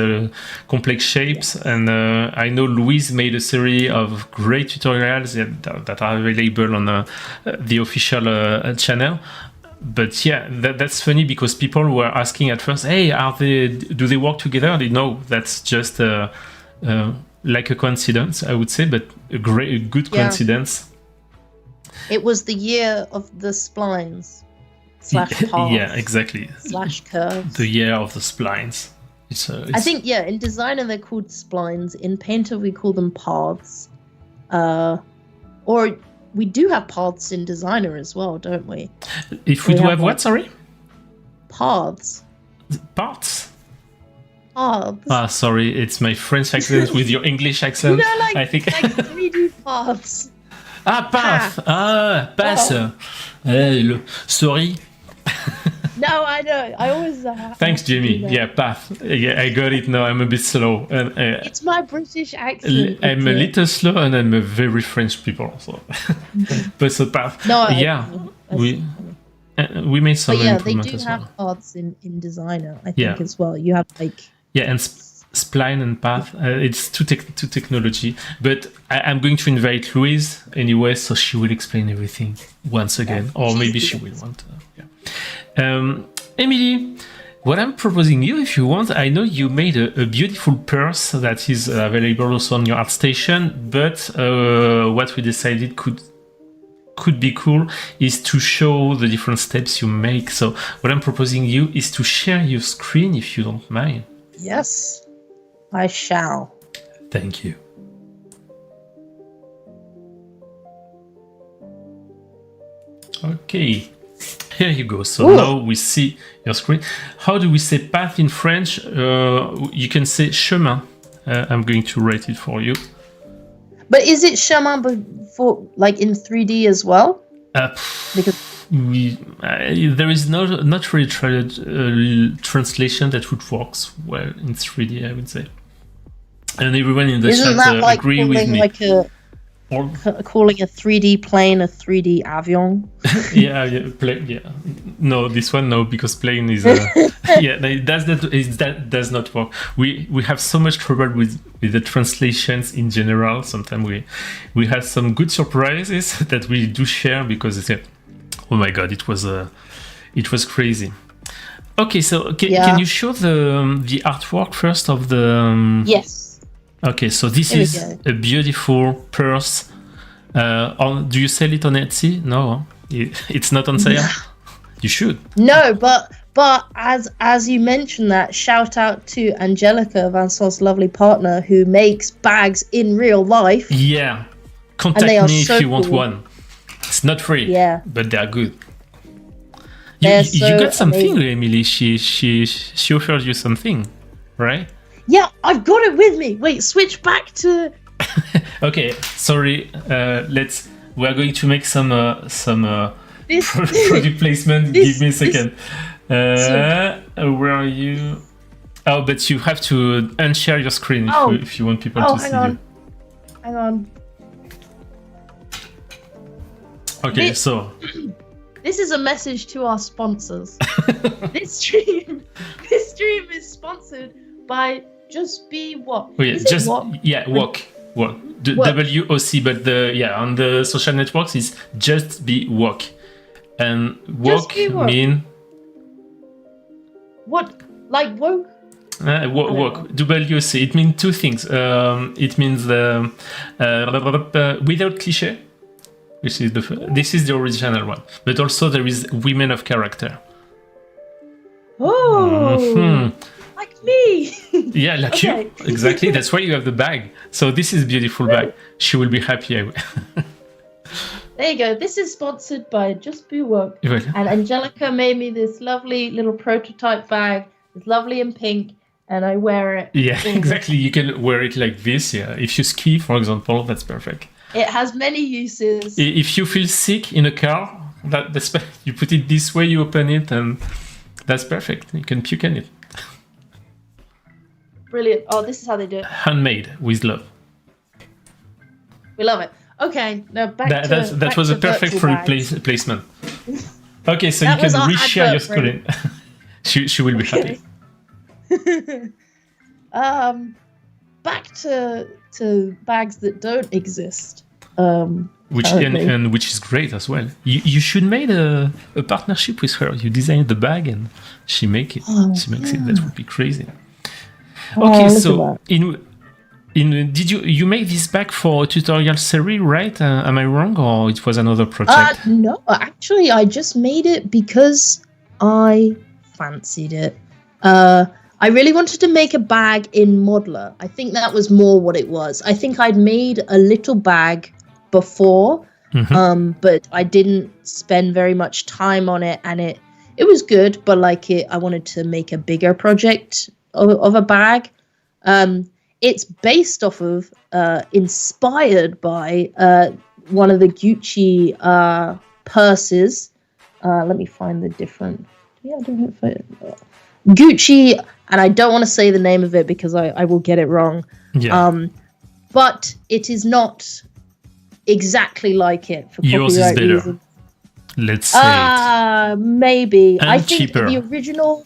Speaker 1: complex shapes. Yes. And I know Louise made a series of great tutorials that are available on the official channel. But yeah, that's funny because people were asking at first, hey, do they work together? No, that's just like a coincidence, I would say, but a good coincidence.
Speaker 4: It was the year of the splines. /paths.
Speaker 1: Yeah, exactly.
Speaker 4: /curves.
Speaker 1: The year of the splines.
Speaker 4: I think, in Designer they're called splines. In Painter we call them paths. Or we do have paths in Designer as well, don't we?
Speaker 1: If we do have what, sorry?
Speaker 4: Paths.
Speaker 1: Paths?
Speaker 4: Paths.
Speaker 1: Sorry, it's my French accent with your English accent. I think.
Speaker 4: Like 3D paths.
Speaker 1: Path. Pass. Sorry.
Speaker 4: No, I know. I always.
Speaker 1: Thanks, Jimmy. Yeah, path. Yeah, I got it now. I'm a bit slow. And,
Speaker 4: it's my British accent.
Speaker 1: I'm a little slow, and I'm a very French people. So, but so path.
Speaker 4: No.
Speaker 1: We made some.
Speaker 4: But yeah, they do have paths in Designer. I think as well. You have like.
Speaker 1: Yeah, and spline and path. It's two technology. But I'm going to invite Louise anyway, so she will explain everything once again, or maybe she will want. Emily, what I'm proposing you, if you want, I know you made a beautiful purse that is available also on your ArtStation, but what we decided could be cool is to show the different steps you make. So what I'm proposing you is to share your screen, if you don't mind.
Speaker 4: Yes, I shall.
Speaker 1: Thank you. Okay. Here you go. So now we see your screen. How do we say path in French? You can say chemin. I'm going to write it for you.
Speaker 4: But is it chemin for like in 3D as well? Because
Speaker 1: there is not really translation that would work well in 3D, I would say. And everyone in the chat agree with me.
Speaker 4: Calling a 3D plane a 3D avion.
Speaker 1: No, this one no, because plane is that does not work. We have so much trouble with the translations in general. Sometimes we have some good surprises that we do share because it's oh my god, it was crazy. Okay, so can you show the artwork first of the
Speaker 4: Yes.
Speaker 1: Okay, so this is a beautiful purse Do you sell it on Etsy? No, it's not on sale. You should.
Speaker 4: No, but as you mentioned that, shout out to Angelica, Vincent's lovely partner, who makes bags in real life.
Speaker 1: Yeah, contact me if you want one. It's not free.
Speaker 4: Yeah,
Speaker 1: but they're good. You got something, amazing. Emily. She offered you something, right?
Speaker 4: Yeah, I've got it with me. Wait, switch back to.
Speaker 1: Okay, sorry. We're going to make some product placement. Give me a second. Where are you? Oh, but you have to unshare your screen if you want people to see you.
Speaker 4: Hang on.
Speaker 1: Okay, so.
Speaker 4: This is a message to our sponsors. This stream is sponsored by Just Be Wok.
Speaker 1: Oh, yeah, Wok. WOC, but on the social networks is Just Be Wok. And Wok mean
Speaker 4: what? Like woke?
Speaker 1: Wok. WC. It means two things. It means without cliché. This is the original one, but also there is women of character.
Speaker 4: Oh, like me.
Speaker 1: Yeah, like you. Exactly. That's why you have the bag. So this is a beautiful bag. She will be happy.
Speaker 4: There you go. This is sponsored by Just Be Woke. And Angelica made me this lovely little prototype bag. It's lovely in pink, and I wear it.
Speaker 1: Yeah, exactly. You can wear it like this. Yeah, if you ski, for example, that's perfect.
Speaker 4: It has many uses.
Speaker 1: If you feel sick in a car, you put it this way, you open it, and that's perfect. You can puke in it.
Speaker 4: Brilliant. Oh, this is how they do it.
Speaker 1: Handmade with love.
Speaker 4: We love it. Okay, now back to
Speaker 1: that was a perfect placement. Okay, so you can reshare your screen. she will be happy.
Speaker 4: Back to bags that don't exist.
Speaker 1: Which is great as well. You should make a partnership with her. You design the bag and she makes it. That would be crazy. Okay, so did you make this bag for a tutorial series, right? Am I wrong, or it was another project?
Speaker 4: No, actually, I just made it because I fancied it. I really wanted to make a bag in Modeler. I think that was more what it was. I think I'd made a little bag before, but I didn't spend very much time on it, and it was good, but I wanted to make a bigger project of a bag. It's based off of, inspired by one of the Gucci purses. Let me find the different. Yeah, I don't know if Gucci, and I don't want to say the name of it because I will get it wrong.
Speaker 1: Yeah.
Speaker 4: But it is not exactly like it for
Speaker 1: yours
Speaker 4: copyright
Speaker 1: is better.
Speaker 4: reasons.
Speaker 1: Let's say
Speaker 4: maybe.
Speaker 1: And
Speaker 4: I think
Speaker 1: cheaper.
Speaker 4: the original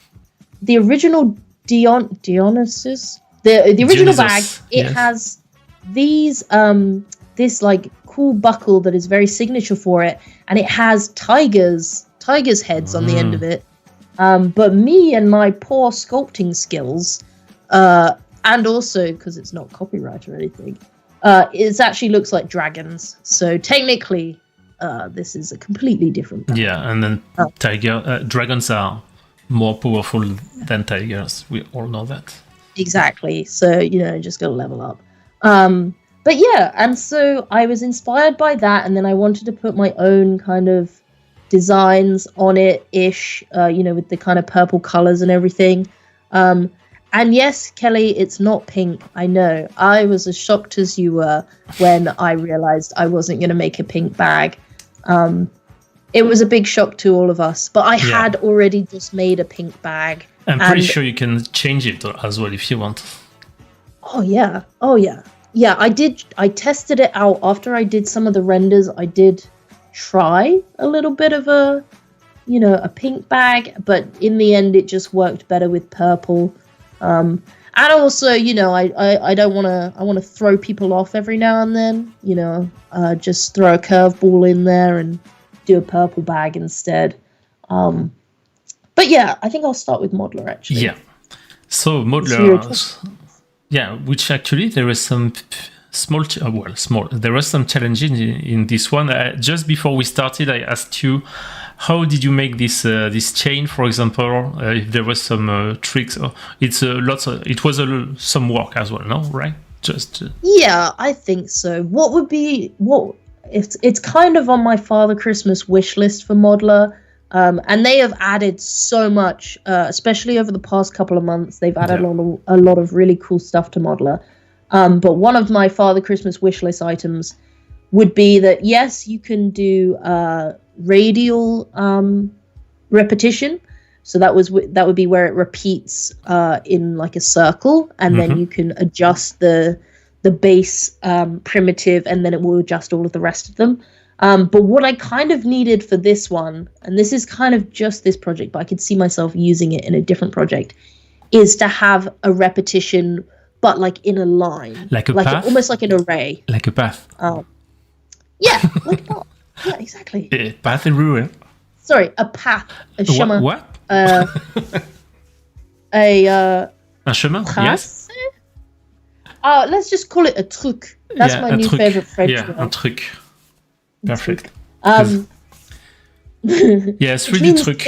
Speaker 4: Dionysus, the original bag, it has these this like cool buckle that is very signature for it, and it has tigers heads on the end of it. But me and my poor sculpting skills, and also because it's not copyright or anything, it actually looks like dragons. So technically, this is a completely different bag.
Speaker 1: Yeah, and then dragons are more powerful than tigers. We all know that.
Speaker 4: Exactly. So, just gotta level up. But yeah, and so I was inspired by that, and then I wanted to put my own kind of designs on it-ish, with the kind of purple colors and everything. And yes, Kelly, it's not pink. I know. I was as shocked as you were when I realized I wasn't going to make a pink bag. It was a big shock to all of us, but I had already just made a pink bag.
Speaker 1: I'm pretty sure you can change it as well if you want.
Speaker 4: Oh yeah. Yeah, I did. I tested it out after I did some of the renders. I did try a little bit of a pink bag, but in the end it just worked better with purple. And also, I don't want to. I want to throw people off every now and then. Just throw a curveball in there and do a purple bag instead. But yeah, I think I'll start with Modeler actually.
Speaker 1: Yeah. So Modeler, which actually there is some small. There was some challenges in this one. Just before we started, I asked you, how did you make this chain, for example? If there was some tricks, it was some work as well, no? Right?
Speaker 4: Yeah, I think so. It's kind of on my Father Christmas wish list for Modeler. And they have added so much, especially over the past couple of months. They've added a lot of really cool stuff to Modeler. But one of my Father Christmas wishlist items would be that, yes, you can do radial repetition. So that would be where it repeats in like a circle, and then you can adjust the base primitive, and then it will adjust all of the rest of them. But what I kind of needed for this one, and this is kind of just this project, but I could see myself using it in a different project, is to have a repetition, but like in a line,
Speaker 1: like a path,
Speaker 4: almost like an array,
Speaker 1: like a path.
Speaker 4: Yeah, like a path. Yeah, exactly.
Speaker 1: Path everywhere.
Speaker 4: Sorry, a path, a chemin.
Speaker 1: What?
Speaker 4: Un
Speaker 1: chemin. Yes.
Speaker 4: Let's just call it a truc. That's my new favorite French word.
Speaker 1: Yeah, un truc. Perfect.
Speaker 4: Yeah,
Speaker 1: 3D truc.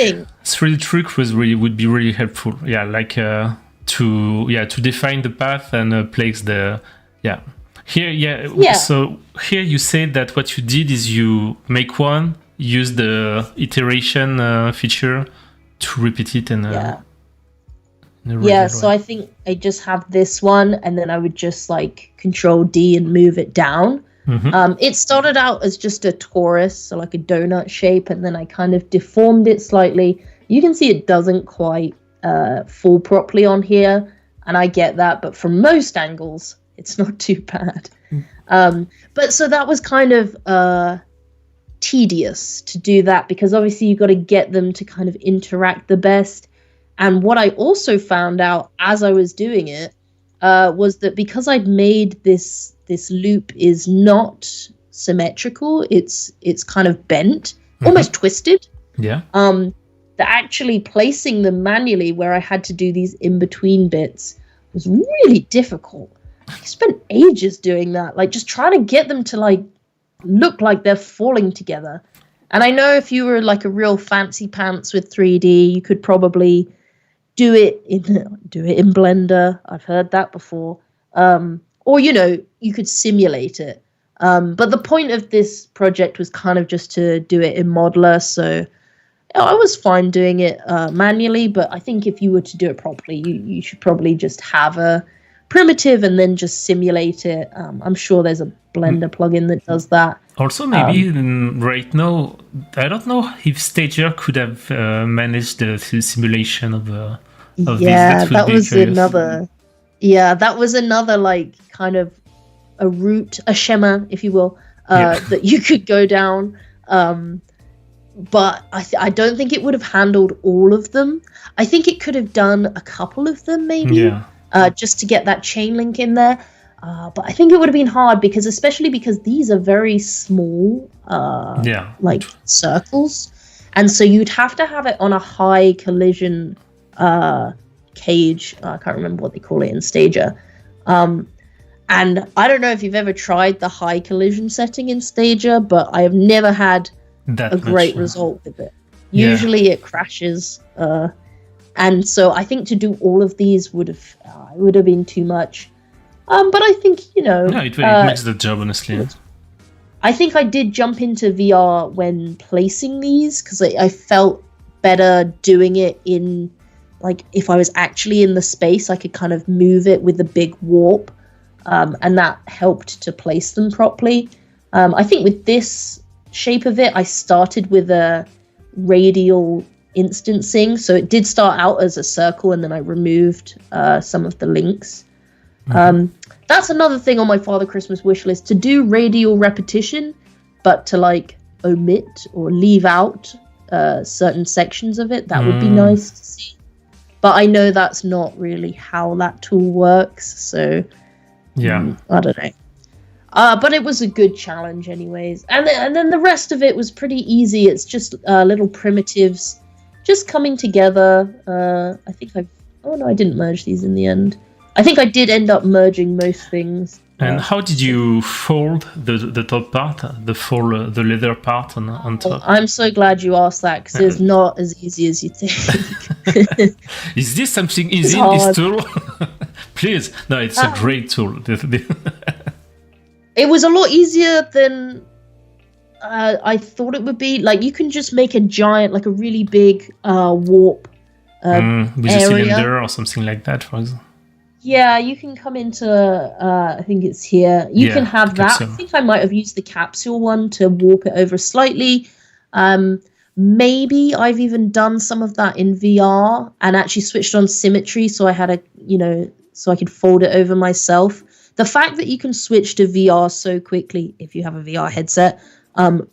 Speaker 1: 3D truc would be really helpful. Yeah, like to define the path and place the Here, So here you said that what you did is you make one, use the iteration feature to repeat it and
Speaker 4: so I think I just have this one, and then I would just like Control D and move it down. It started out as just a torus, so like a donut shape, and then I kind of deformed it slightly. You can see it doesn't quite fall properly on here, and I get that, but from most angles, it's not too bad. But so that was kind of tedious to do that, because obviously you've got to get them to kind of interact the best. And what I also found out as I was doing it was that because I'd made this loop is not symmetrical, it's kind of bent, almost twisted.
Speaker 1: Yeah.
Speaker 4: That actually placing them manually where I had to do these in-between bits was really difficult. I spent ages doing that, like just trying to get them to like look like they're falling together. And I know if you were like a real fancy pants with 3D, you could probably do it in Blender. I've heard that before. Or, you could simulate it. But the point of this project was kind of just to do it in Modeler. So I was fine doing it manually, but I think if you were to do it properly, you should probably just have a primitive and then just simulate it. I'm sure there's a Blender plugin that does that.
Speaker 1: Also, maybe right now, I don't know if Stager could have managed the simulation of this.
Speaker 4: That was another. Yeah, that was another like kind of a route, a chemin, if you will, that you could go down. But I don't think it would have handled all of them. I think it could have done a couple of them, maybe, just to get that chain link in there. But I think it would have been hard especially because these are very small, like circles. And so you'd have to have it on a high collision cage. I can't remember what they call it in Stager. And I don't know if you've ever tried the high collision setting in Stager, but I have never had a great result with it. Usually it crashes. And so I think to do all of these would have been too much. But I think,
Speaker 1: it makes the job, honestly.
Speaker 4: I think I did jump into VR when placing these, because I felt better doing it in, like, if I was actually in the space, I could kind of move it with a big warp, and that helped to place them properly. I think with this shape of it, I started with a radial instancing, so it did start out as a circle, and then I removed some of the links. That's another thing on my Father Christmas wish list, to do radial repetition, but to like omit or leave out certain sections of it. That would be nice to see. But I know that's not really how that tool works, so I don't know. But it was a good challenge anyways. And then the rest of it was pretty easy. It's just little primitives just coming together. I think I didn't merge these in the end. I think I did end up merging most things.
Speaker 1: And how did you fold the top part, the leather part on top?
Speaker 4: I'm so glad you asked that, because it's not as easy as you think.
Speaker 1: Is this something easy in this tool? Please. No, it's a great tool.
Speaker 4: It was a lot easier than I thought it would be. Like, you can just make a giant, like a really big warp
Speaker 1: with
Speaker 4: area.
Speaker 1: a cylinder or something like that, for example.
Speaker 4: Yeah, you can come into, I think it's here. You can have that.
Speaker 1: Capsule.
Speaker 4: I think I might have used the capsule one to warp it over slightly. Maybe I've even done some of that in VR and actually switched on symmetry, so I had so I could fold it over myself. The fact that you can switch to VR so quickly if you have a VR headset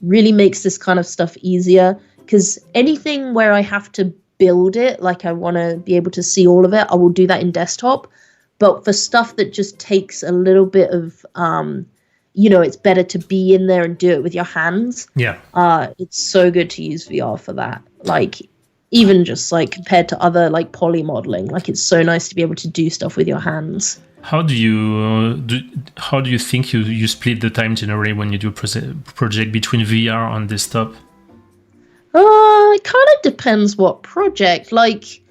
Speaker 4: really makes this kind of stuff easier, because anything where I have to build it, like I want to be able to see all of it, I will do that in desktop. But for stuff that just takes a little bit of, it's better to be in there and do it with your hands.
Speaker 1: Yeah.
Speaker 4: It's so good to use VR for that. Like, even just like compared to other like poly modeling, like it's so nice to be able to do stuff with your hands.
Speaker 1: How do you think you split the time generally when you do a project between VR and desktop?
Speaker 4: It kind of depends what project. Like,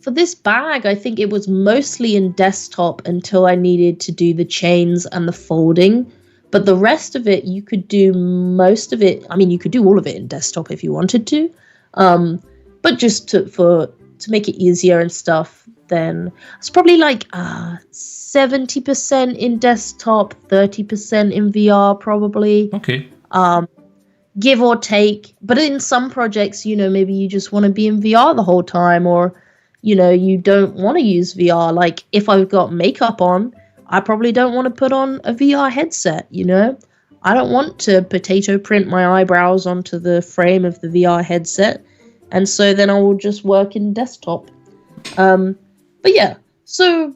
Speaker 4: for this bag, I think it was mostly in desktop until I needed to do the chains and the folding. But the rest of it, you could do most of it. I mean, you could do all of it in desktop if you wanted to. But just to make it easier and stuff, then it's probably like 70% in desktop, 30% in VR, probably.
Speaker 1: Okay.
Speaker 4: Give or take. But in some projects, maybe you just want to be in VR the whole time, or you don't want to use VR. Like, if I've got makeup on, I probably don't want to put on a VR headset, I don't want to potato print my eyebrows onto the frame of the VR headset. And so then I will just work in desktop. But yeah, so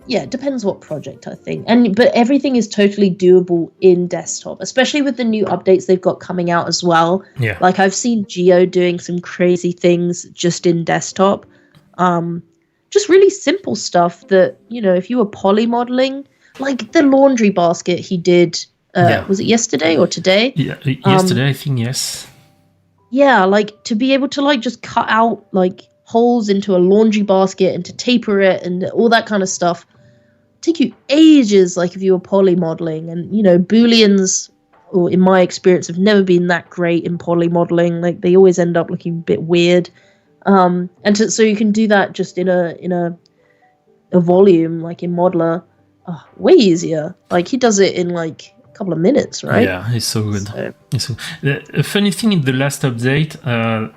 Speaker 4: yeah, it depends what project, I think. But everything is totally doable in desktop, especially with the new updates they've got coming out as well.
Speaker 1: Yeah.
Speaker 4: Like, I've seen Geo doing some crazy things just in desktop. Just really simple stuff that, if you were poly modeling, like the laundry basket he did, was it yesterday or today?
Speaker 1: Yeah, yesterday, I think, yes.
Speaker 4: Yeah, like, to be able to, like, just cut out, like, holes into a laundry basket and to taper it and all that kind of stuff take you ages, like, if you were poly modeling. And, Booleans, or in my experience, have never been that great in poly modeling. Like, they always end up looking a bit weird. So you can do that just in a volume, like in Modeler, way easier. Like, he does it in like a couple of minutes, right?
Speaker 1: Yeah, it's so good. A funny thing in the last update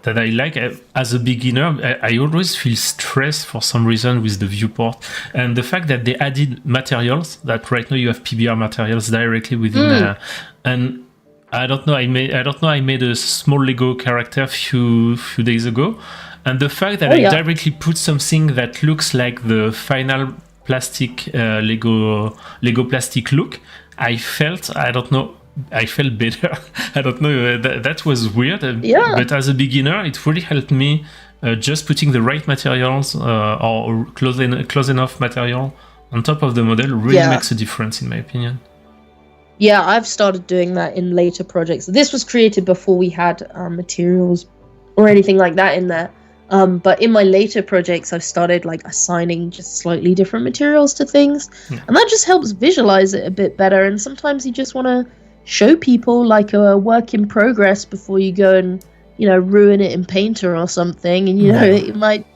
Speaker 1: that I like, as a beginner, I always feel stressed for some reason with the viewport, and the fact that they added materials, that right now you have PBR materials directly within there, and I don't know. I made a small Lego character a few days ago, and the fact that I directly put something that looks like the final plastic Lego plastic look, I felt better. I don't know. That was weird. But as a beginner, it really helped me. Just putting the right materials or close enough material on top of the model really makes a difference, in my opinion.
Speaker 4: Yeah, I've started doing that in later projects. This was created before we had materials or anything like that in there. But in my later projects, I've started like assigning just slightly different materials to things. And that just helps visualize it a bit better. And sometimes you just want to show people like a work in progress before you go and, ruin it in Painter or something. And, it might,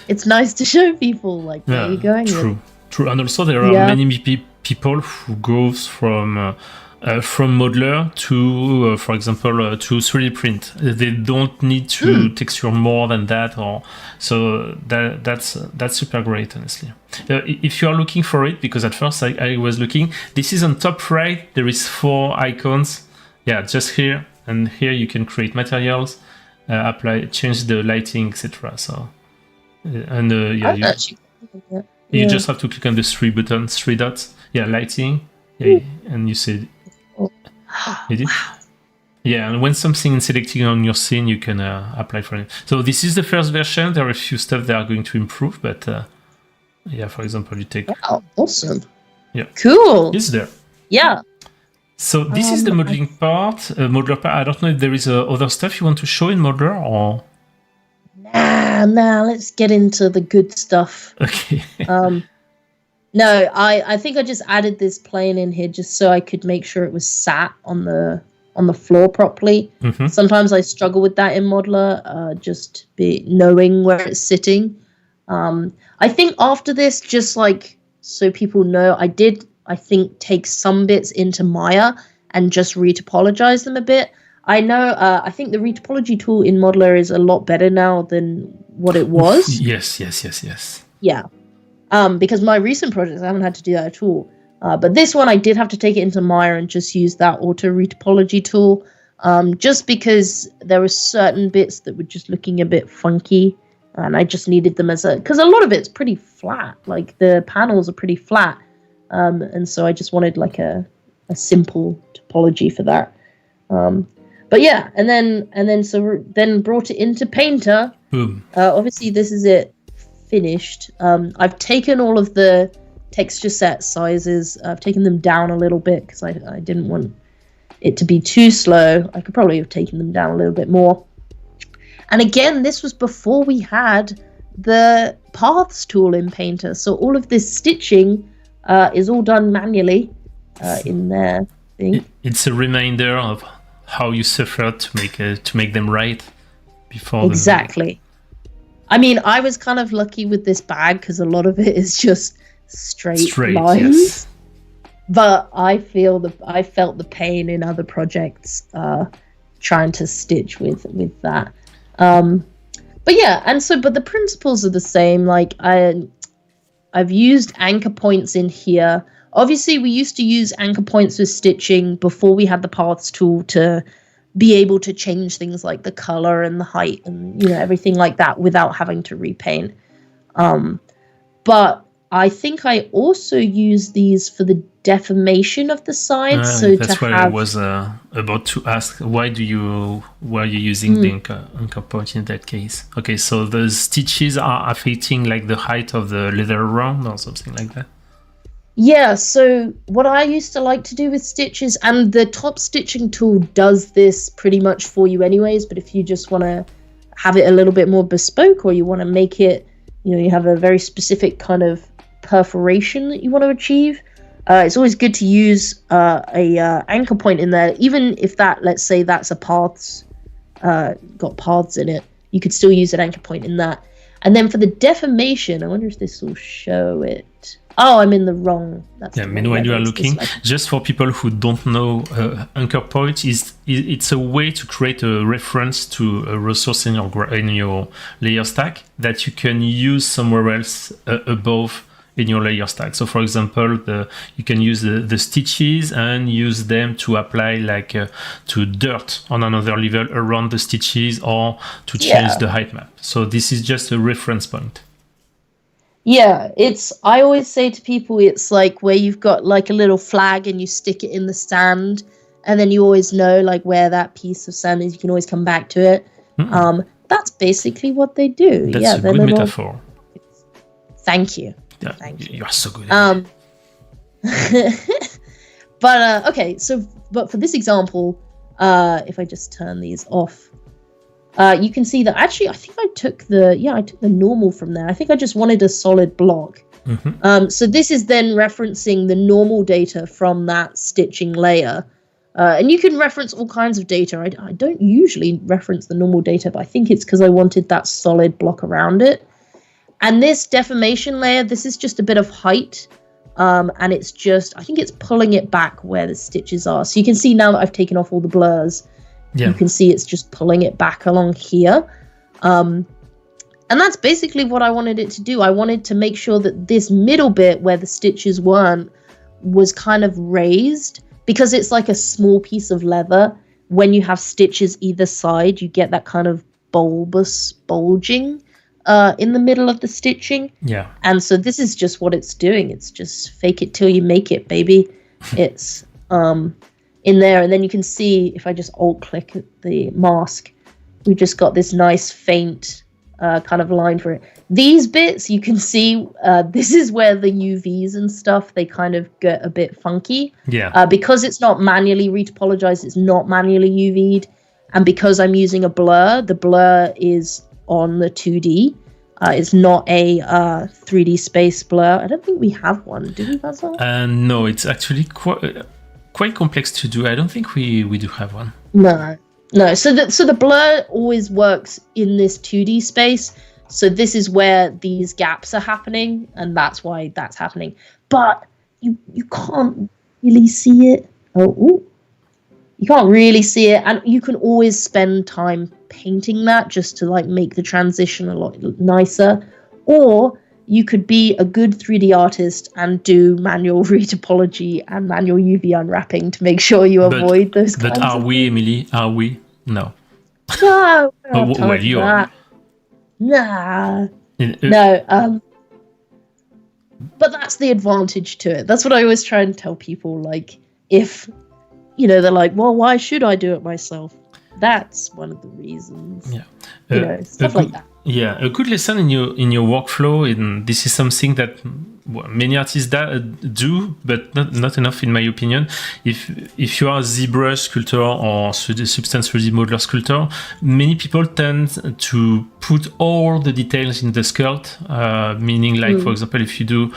Speaker 4: it's nice to show people like where you're going with.
Speaker 1: True. And also there are many people who goes from modeler to, for example, to 3D print. They don't need to texture more than that, so that's super great, honestly. If you are looking for it, because at first I was looking, this is on top right. There is 4 icons. Yeah, just here and here you can create materials, apply, change the lighting, etc. So, you just have to click on the 3 buttons, 3 dots. Yeah, lighting. Yeah, and you see. Edit. Yeah, and when something is selected on your scene, you can apply for it. So this is the first version. There are a few stuff they are going to improve, but for example, you take.
Speaker 4: Wow, awesome.
Speaker 1: Yeah.
Speaker 4: Cool.
Speaker 1: It's there.
Speaker 4: Yeah.
Speaker 1: So this is the modeling part, Modeler part. I don't know if there is other stuff you want to show in Modeler or...
Speaker 4: Nah, let's get into the good stuff.
Speaker 1: Okay.
Speaker 4: No, I think I just added this plane in here just so I could make sure it was sat on the floor properly.
Speaker 1: Mm-hmm.
Speaker 4: Sometimes I struggle with that in Modeler, just knowing where it's sitting. I think after this, just like so people know, I think take some bits into Maya and just retopologize them a bit. I know, I think the retopology tool in Modeler is a lot better now than what it was.
Speaker 1: Yes.
Speaker 4: Yeah. Because my recent projects, I haven't had to do that at all. But this one, I did have to take it into Maya and just use that auto retopology tool. Just because there were certain bits that were just looking a bit funky. And I just needed them because a lot of it's pretty flat. Like the panels are pretty flat. And so I just wanted like a simple topology for that. But yeah, and then brought it into Painter.
Speaker 1: Boom.
Speaker 4: Obviously, this is it finished. I've taken all of the texture set sizes. I've taken them down a little bit because I didn't want it to be too slow. I could probably have taken them down a little bit more. And again, this was before we had the paths tool in Painter. So all of this stitching is all done manually in there.
Speaker 1: It's a reminder of how you suffered to make them right before.
Speaker 4: Exactly. I mean, I was kind of lucky with this bag because a lot of it is just straight lines. Yes. But I felt the pain in other projects trying to stitch with that. But yeah, but the principles are the same. Like I've used anchor points in here. Obviously, we used to use anchor points with stitching before we had the paths tool to be able to change things like the color and the height and everything like that without having to repaint. But I think I also use these for the deformation of the sides.
Speaker 1: That's why I was about to ask. Why are you using the anchor point in that case? Okay, so the stitches are affecting like the height of the leather round or something like that.
Speaker 4: Yeah, so what I used to like to do with stitches, and the top stitching tool does this pretty much for you anyways, but if you just want to have it a little bit more bespoke, or you want to make it, you have a very specific kind of perforation that you want to achieve, it's always good to use a anchor point in there, even if that, let's say that's a paths, got paths in it, you could still use an anchor point in that. And then for the deformation, I wonder if this will show it. Oh, I'm in the wrong.
Speaker 1: Meanwhile, you are looking. Just for people who don't know, anchor point it's a way to create a reference to a resource in your layer stack that you can use somewhere else above in your layer stack. So, for example, you can use the stitches and use them to apply to dirt on another level around the stitches or to change the height map. So this is just a reference point.
Speaker 4: Yeah, I always say to people, it's like where you've got like a little flag and you stick it in the sand, and then you always know like where that piece of sand is. You can always come back to it. Mm-hmm. That's basically what they do.
Speaker 1: That's a good metaphor.
Speaker 4: Thank you.
Speaker 1: Yeah,
Speaker 4: Thank you.
Speaker 1: You are so good at
Speaker 4: it. But okay, but for this example, if I just turn these off, you can see that actually I think I took the normal from there. I think I just wanted a solid block. Mm-hmm. So this is then referencing the normal data from that stitching layer. And you can reference all kinds of data. I don't usually reference the normal data, but I think it's because I wanted that solid block around it. And this deformation layer, this is just a bit of height. And it's just, I think it's pulling it back where the stitches are. So you can see now that I've taken off all the blurs, you can see it's just pulling it back along here. And that's basically what I wanted it to do. I wanted to make sure that this middle bit where the stitches weren't was kind of raised, because it's like a small piece of leather. When you have stitches either side, you get that kind of bulbous bulging in the middle of the stitching. Yeah. And so this is just what it's doing. It's just fake it till you make it, baby. It's in there. And then you can see, if I just alt click the mask, we just got this nice faint kind of line for it. These bits, you can see, this is where the UVs and stuff, they kind of get a bit funky.
Speaker 1: Yeah.
Speaker 4: Because it's not manually retopologized, it's not manually UV'd. And because I'm using a blur, the blur is on the 2D. It's not a 3D space blur. I don't think we have one. Do we, Basil?
Speaker 1: No, it's actually quite complex to do. I don't think we do have one.
Speaker 4: No. So the blur always works in this 2D space. So this is where these gaps are happening, and that's why that's happening. But you can't really see it. You can't really see it, and you can always spend time painting that just to like make the transition a lot nicer. Or you could be a good 3D artist and do manual retopology and manual UV unwrapping to make sure you avoid those kinds of things. But
Speaker 1: are we, Emily? Are we? No.
Speaker 4: No.
Speaker 1: Well, you are.
Speaker 4: Nah. No. But that's the advantage to it. That's what I always try and tell people. Like, if, they're like, well, why should I do it myself? That's one of the reasons.
Speaker 1: Yeah.
Speaker 4: Stuff like that.
Speaker 1: Yeah, a good lesson in your workflow, and this is something that many artists do, but not enough in my opinion. If you are a ZBrush sculptor or Substance 3D modeler sculptor, many people tend to put all the details in the sculpt, meaning like, for example, if you do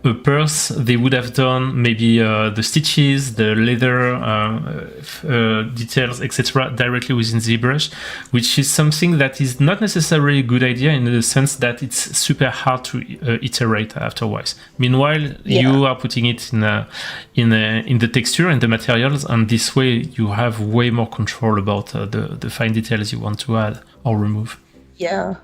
Speaker 1: a purse, they would have done maybe the stitches, the leather details, etc. directly within ZBrush, which is something that is not necessarily a good idea in the sense that it's super hard to iterate afterwards. Meanwhile, you are putting it in the texture and the materials, and this way you have way more control about the fine details you want to add or remove.
Speaker 4: Yeah,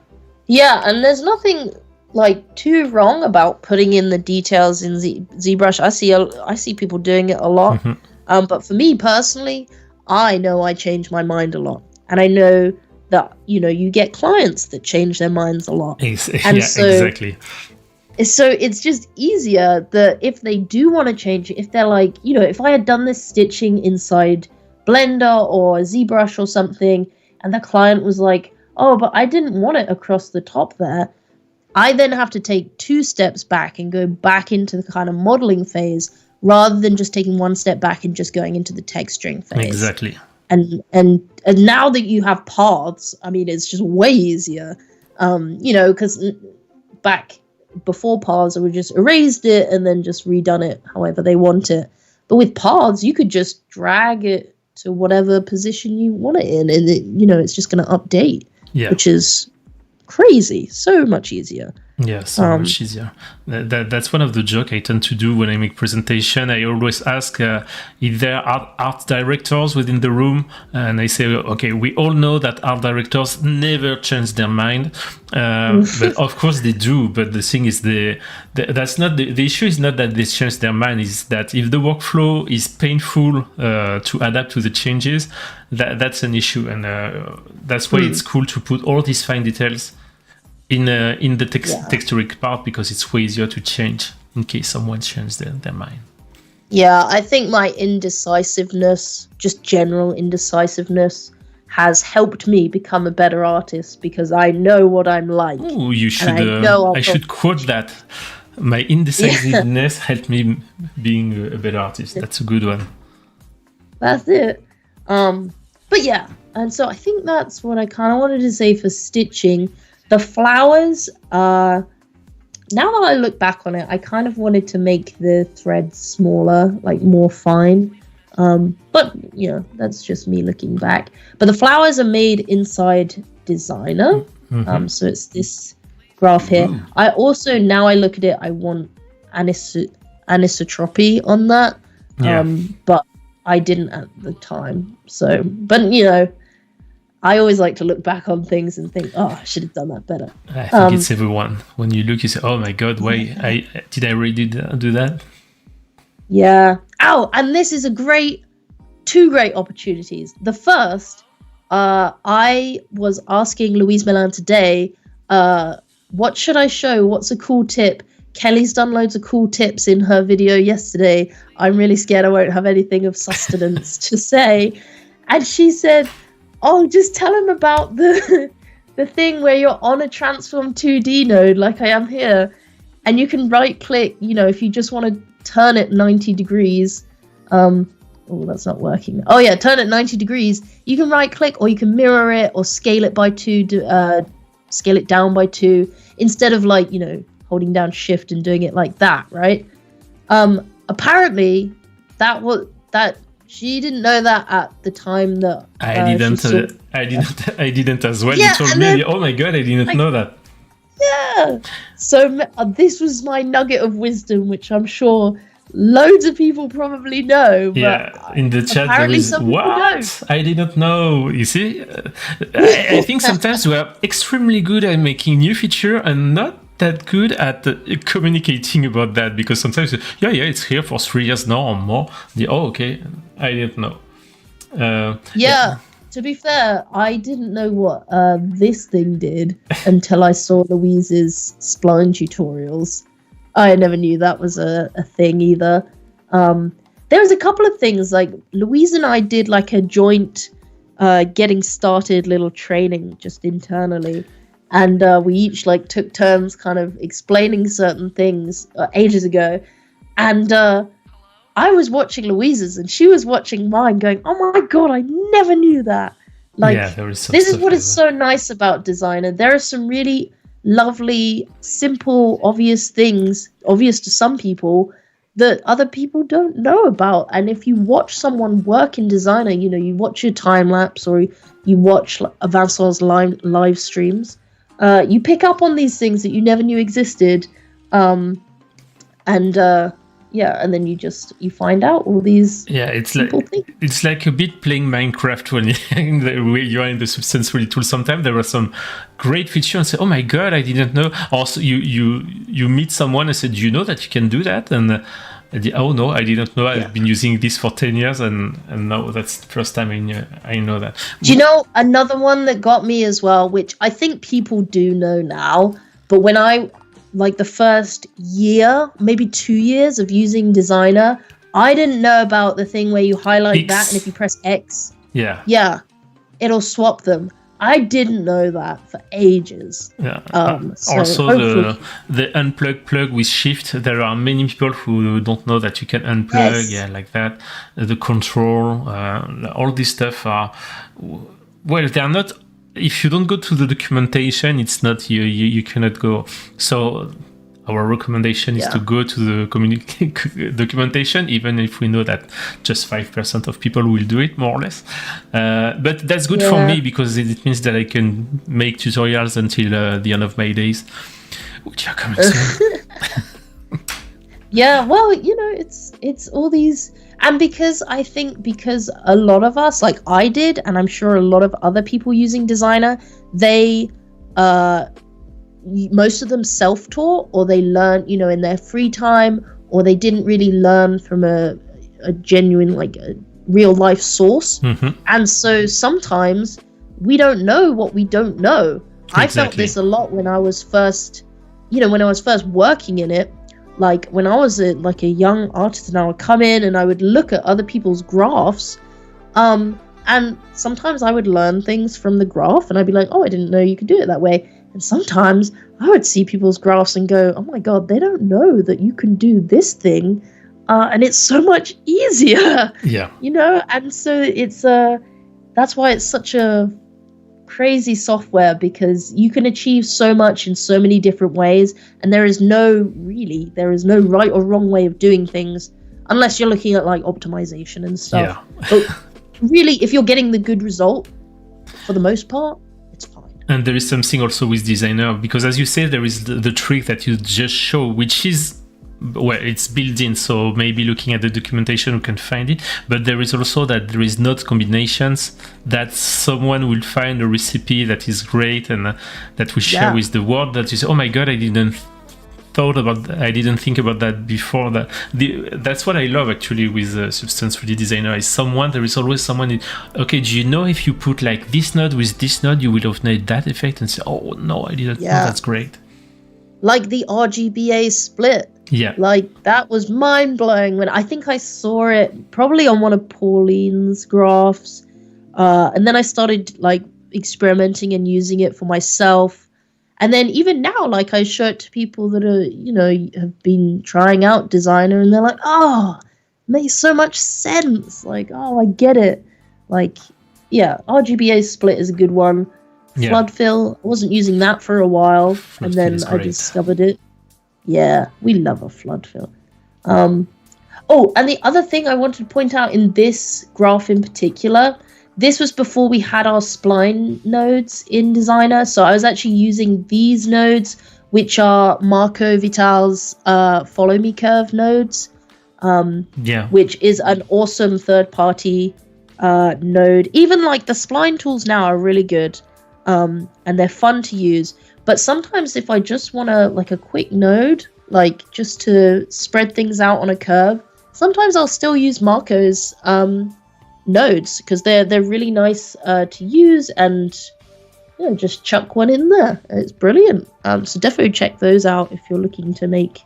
Speaker 4: and there's nothing like too wrong about putting in the details in ZBrush. I see people doing it a lot, but for me personally, I know I change my mind a lot, and I know that you get clients that change their minds a lot.
Speaker 1: Exactly.
Speaker 4: So it's just easier that if they do want to change it, if they're like, if I had done this stitching inside Blender or ZBrush or something, and the client was like, oh, but I didn't want it across the top there, I then have to take 2 steps back and go back into the kind of modeling phase rather than just taking 1 step back and just going into the texturing phase.
Speaker 1: Exactly.
Speaker 4: And now that you have paths, I mean, it's just way easier, because back before paths, I would just erased it and then just redone it however they want it. But with paths, you could just drag it to whatever position you want it in, and it's just going to update, which is crazy, so much easier.
Speaker 1: Yeah, so much easier. That's one of the jokes I tend to do when I make presentation. I always ask if there are art directors within the room, and I say, okay, we all know that art directors never change their mind, but of course they do. But the thing is, that's not the issue. Is not that they change their mind. Is that if the workflow is painful to adapt to the changes, that's an issue, and that's why it's cool to put all these fine details in the texturic part, because it's way easier to change in case someone changes their mind.
Speaker 4: Yeah, I think my indecisiveness, just general indecisiveness, has helped me become a better artist because I know what I'm like.
Speaker 1: Oh, you should. I should quote that. My indecisiveness helped me being a better artist. That's a good one.
Speaker 4: That's it. But yeah, and so I think that's what I kind of wanted to say for stitching. The flowers, now that I look back on it, I kind of wanted to make the threads smaller, like more fine. But, that's just me looking back. But the flowers are made inside Designer. So it's this graph here. I also, now I look at it, I want anisotropy on that. But I didn't at the time. So, but, I always like to look back on things and think, oh, I should have done that better.
Speaker 1: I think it's everyone. When you look, you say, oh my God, why did I really do that?
Speaker 4: Yeah. Oh, and this is two great opportunities. The first, I was asking Louise Milan today, what should I show? What's a cool tip? Kelly's done loads of cool tips in her video yesterday. I'm really scared I won't have anything of sustenance to say. And she said, oh, just tell him about the the thing where you're on a transform 2D node like I am here, and you can right click, you know, if you just want to turn it 90 degrees. Oh, that's not working. Oh yeah, turn it 90 degrees. You can right click, or you can mirror it, or scale it by 2, scale it down by 2, instead of like, you know, holding down shift and doing it like that, right? Apparently that she didn't know that at the time that
Speaker 1: I didn't as well.
Speaker 4: Yeah,
Speaker 1: You told
Speaker 4: and
Speaker 1: me,
Speaker 4: then,
Speaker 1: oh my god, I didn't know that.
Speaker 4: yeah. So this was my nugget of wisdom, which I'm sure loads of people probably know. But
Speaker 1: Yeah, in the chat there
Speaker 4: apparently
Speaker 1: is,
Speaker 4: some people
Speaker 1: what? I didn't know. You see, I think sometimes we are extremely good at making new feature and not that good at communicating about that, because sometimes, yeah, it's here for 3 years now or more. Okay, I didn't know.
Speaker 4: Yeah. To be fair, I didn't know what this thing did until I saw Louise's spline tutorials. I never knew that was a thing either. There was a couple of things, like Louise and I did like a joint getting started little training just internally. And we each like took turns kind of explaining certain things ages ago. And I was watching Louise's and she was watching mine going, oh my God, I never knew that. Like,
Speaker 1: Yeah, there is some
Speaker 4: this is
Speaker 1: stuff
Speaker 4: what
Speaker 1: like
Speaker 4: is so nice about designer. There are some really lovely, simple, obvious things, obvious to some people, that other people don't know about. And if you watch someone work in designer, you know, you watch your time lapse or you watch Avancel's live streams, you pick up on these things that you never knew existed. And then you find out all these
Speaker 1: it's
Speaker 4: simple things.
Speaker 1: It's like a bit playing Minecraft when you are in the Substance 3D tool. Sometimes there are some great features and say, oh my god, I didn't know. Also, you meet someone and said, do you know that you can do that? And oh no, I didn't know. I've been using this for 10 years and now that's the first time I know that.
Speaker 4: Do you know another one that got me as well, which I think people do know now, but when I, like the first year, maybe 2 years of using Designer, I didn't know about the thing where you highlight that and if you press X, it'll swap them. I didn't know that for ages.
Speaker 1: Yeah.
Speaker 4: So
Speaker 1: also, the unplug plug with Shift. There are many people who don't know that you can unplug.
Speaker 4: Yes.
Speaker 1: Yeah, like that. The control, all this stuff are, well, they are not. If you don't go to the documentation, it's not you cannot go. So our recommendation is to go to the documentation, even if we know that just 5% of people will do it, more or less. But that's good for me because it means that I can make tutorials until the end of my days, which are coming soon.
Speaker 4: Yeah, well, you know, it's all these, and because a lot of us, like I did, and I'm sure a lot of other people using Designer, they most of them self-taught, or they learn, you know, in their free time, or they didn't really learn from a genuine, like a real life source. And so sometimes we don't know what we don't know. Exactly. I felt this a lot when I was first working in it. Like when I was a young artist, and I would come in and I would look at other people's graphs, and sometimes I would learn things from the graph and I'd be like, oh, I didn't know you could do it that way. And sometimes I would see people's graphs and go, oh my God, they don't know that you can do this thing, and it's so much easier. Yeah, you know. And so it's that's why it's such a crazy software, because you can achieve so much in so many different ways, and there is no right or wrong way of doing things, unless you're looking at like optimization and stuff. But really, if you're getting the good result, for the most part, it's fine.
Speaker 1: And there is something also with Designer, because as you say, there is the trick that you just show, which is, well, it's built in, so maybe looking at the documentation we can find it, but there is also that there is not combinations, that someone will find a recipe that is great and that we share with the world, that is, oh my God, I didn't think about that before. That's what I love actually with Substance 3D Designer, is there is always someone, okay, do you know if you put like this node with this node, you will obtain that effect, and say, oh no, I didn't know, that's great.
Speaker 4: Like the RGBA split.
Speaker 1: Yeah.
Speaker 4: Like that was mind blowing when I think I saw it probably on one of Pauline's graphs. And then I started like experimenting and using it for myself. And then even now, like I show it to people that are, have been trying out Designer, and they're like, oh, it makes so much sense. Like, oh, I get it. Like, yeah, RGBA split is a good one.
Speaker 1: Yeah.
Speaker 4: Flood fill, I wasn't using that for a while,
Speaker 1: Flood
Speaker 4: and
Speaker 1: fill
Speaker 4: then
Speaker 1: is
Speaker 4: I
Speaker 1: great.
Speaker 4: discovered it. Yeah, we love a flood fill. Oh, and the other thing I wanted to point out in this graph in particular, this was before we had our spline nodes in Designer. So I was actually using these nodes, which are Marco Vital's Follow Me Curve nodes, which is an awesome third-party node. Even like the spline tools now are really good, and they're fun to use. But sometimes if I just want a quick node, like just to spread things out on a curve, sometimes I'll still use Marco's nodes because they're really nice to use, and just chuck one in there. It's brilliant. So definitely check those out if you're looking to make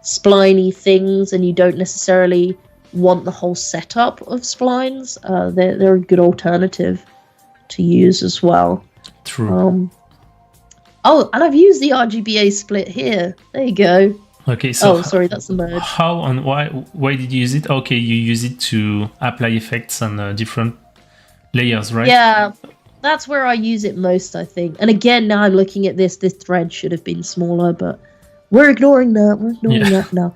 Speaker 4: spliny things and you don't necessarily want the whole setup of splines. They're a good alternative to use as well.
Speaker 1: True.
Speaker 4: Oh, and I've used the RGBA split here. There you go.
Speaker 1: Okay, so
Speaker 4: sorry, that's the merge.
Speaker 1: How and why did you use it? Okay, you use it to apply effects on different layers, right?
Speaker 4: Yeah, that's where I use it most, I think. And again, now I'm looking at this thread should have been smaller, but we're ignoring that. We're ignoring that now.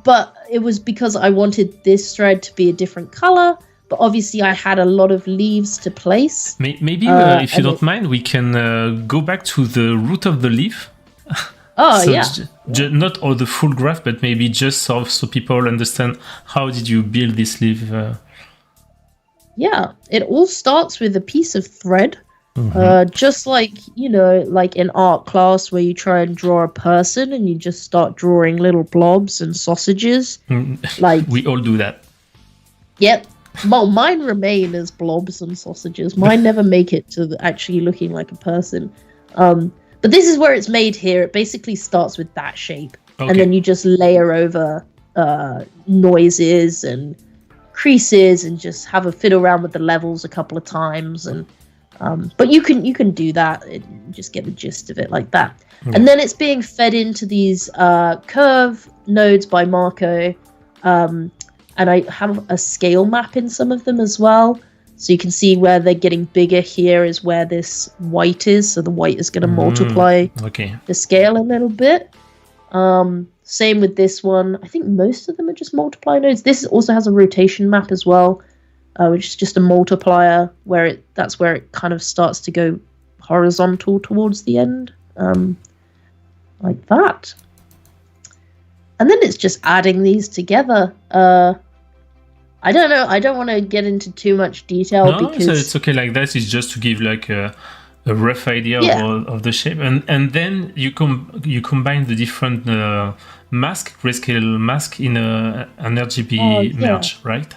Speaker 4: But it was because I wanted this thread to be a different color. But obviously, I had a lot of leaves to place.
Speaker 1: Maybe, if you don't mind, we can go back to the root of the leaf.
Speaker 4: Oh,
Speaker 1: so
Speaker 4: yeah.
Speaker 1: Not all the full graph, but maybe just so people understand how did you build this leaf.
Speaker 4: Yeah, it all starts with a piece of thread. Just like, like in art class where you try and draw a person and you just start drawing little blobs and sausages. Like
Speaker 1: we all do that.
Speaker 4: Yep. Well, mine remain as blobs and sausages. Mine never make it to actually looking like a person. But this is where it's made here. It basically starts with that shape. Okay. And then you just layer over noises and creases and just have a fiddle around with the levels a couple of times. And but you can do that and just get the gist of it like that. Yeah. And then it's being fed into these curve nodes by Marco. And I have a scale map in some of them as well. So you can see where they're getting bigger here is where this white is. So the white is going to multiply the scale a little bit. Same with this one. I think most of them are just multiply nodes. This also has a rotation map as well, which is just a multiplier where that's where it kind of starts to go horizontal towards the end, like that. And then it's just adding these together. I don't know. I don't want to get into too much detail because
Speaker 1: it's okay like that. It's just to give like a rough idea of the shape, and then you combine the different grayscale mask in an RGB merge, right?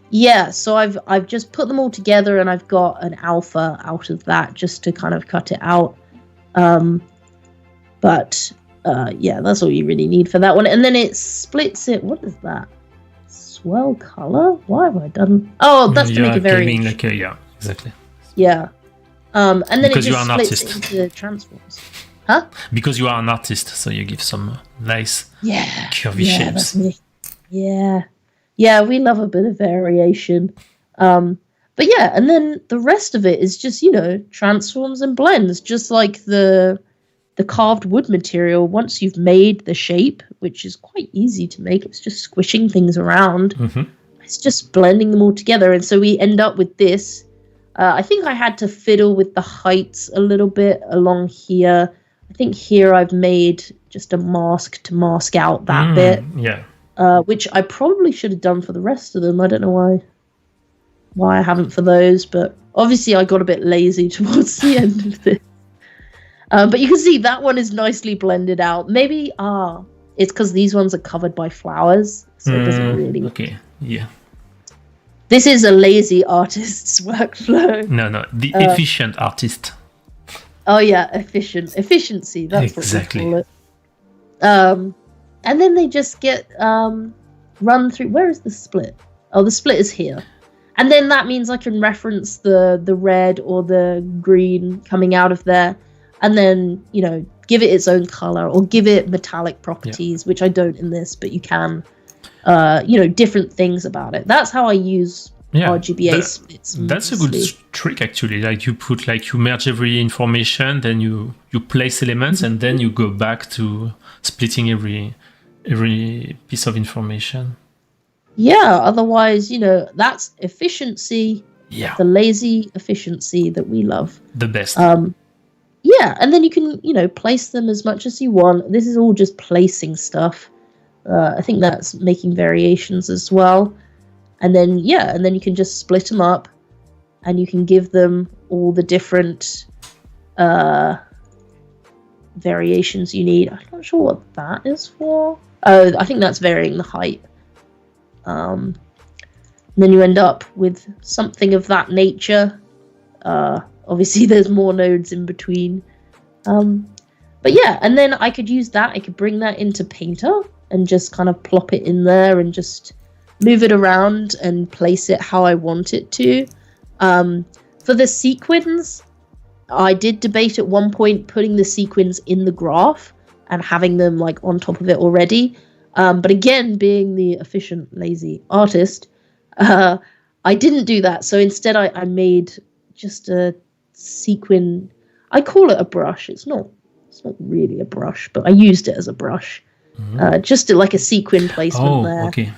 Speaker 4: Yeah. So I've just put them all together, and I've got an alpha out of that just to kind of cut it out. But that's all you really need for that one. And then it splits it. What is that? Swell color? Why have I done? Oh, that's to make a variation.
Speaker 1: Exactly.
Speaker 4: Yeah. And then
Speaker 1: because
Speaker 4: it just splits it into transforms. Huh?
Speaker 1: Because you are an artist, so you give some nice curvy shapes.
Speaker 4: That's me. Yeah, we love a bit of variation. But yeah, and then the rest of it is just, transforms and blends, just like the carved wood material. Once you've made the shape, which is quite easy to make, it's just squishing things around. It's just blending them all together. And so we end up with this. I think I had to fiddle with the heights a little bit along here. I think here I've made just a mask to mask out that bit.
Speaker 1: Yeah.
Speaker 4: Which I probably should have done for the rest of them. I don't know why I haven't for those, but obviously I got a bit lazy towards the end of this. But you can see that one is nicely blended out. Maybe it's because these ones are covered by flowers, so it doesn't really.
Speaker 1: Okay. Yeah.
Speaker 4: This is a lazy artist's workflow.
Speaker 1: No, the efficient artist.
Speaker 4: Oh yeah, efficiency. That's
Speaker 1: exactly
Speaker 4: what we call it. And then they just get run through. Where is the split? Oh, the split is here. And then that means I can reference the red or the green coming out of there, and then, you know, give it its own color or give it metallic properties, which I don't in this, but you can, you know, different things about it. That's how I use RGBA splits.
Speaker 1: That's a good trick, actually. Like you merge every information, then you place elements, and then you go back to splitting every piece of information.
Speaker 4: Yeah, otherwise, you know, that's efficiency.
Speaker 1: Yeah.
Speaker 4: The lazy efficiency that we love.
Speaker 1: The best.
Speaker 4: Yeah, and then you can, you know, place them as much as you want. This is all just placing stuff. I think that's making variations as well. And then, yeah, and then you can just split them up, and you can give them all the different variations you need. I'm not sure what that is for. Oh, I think that's varying the height. And then you end up with something of that nature. Obviously, there's more nodes in between. But yeah, and then I could use that. I could bring that into Painter and just kind of plop it in there and just move it around and place it how I want it to. For the sequins, I did debate at one point putting the sequins in the graph and having them like on top of it already. But again, being the efficient, lazy artist, I didn't do that. So instead, I made just a sequin. I call it a brush. It's not really a brush, but I used it as a brush. Just like a sequin placement there.
Speaker 1: Okay.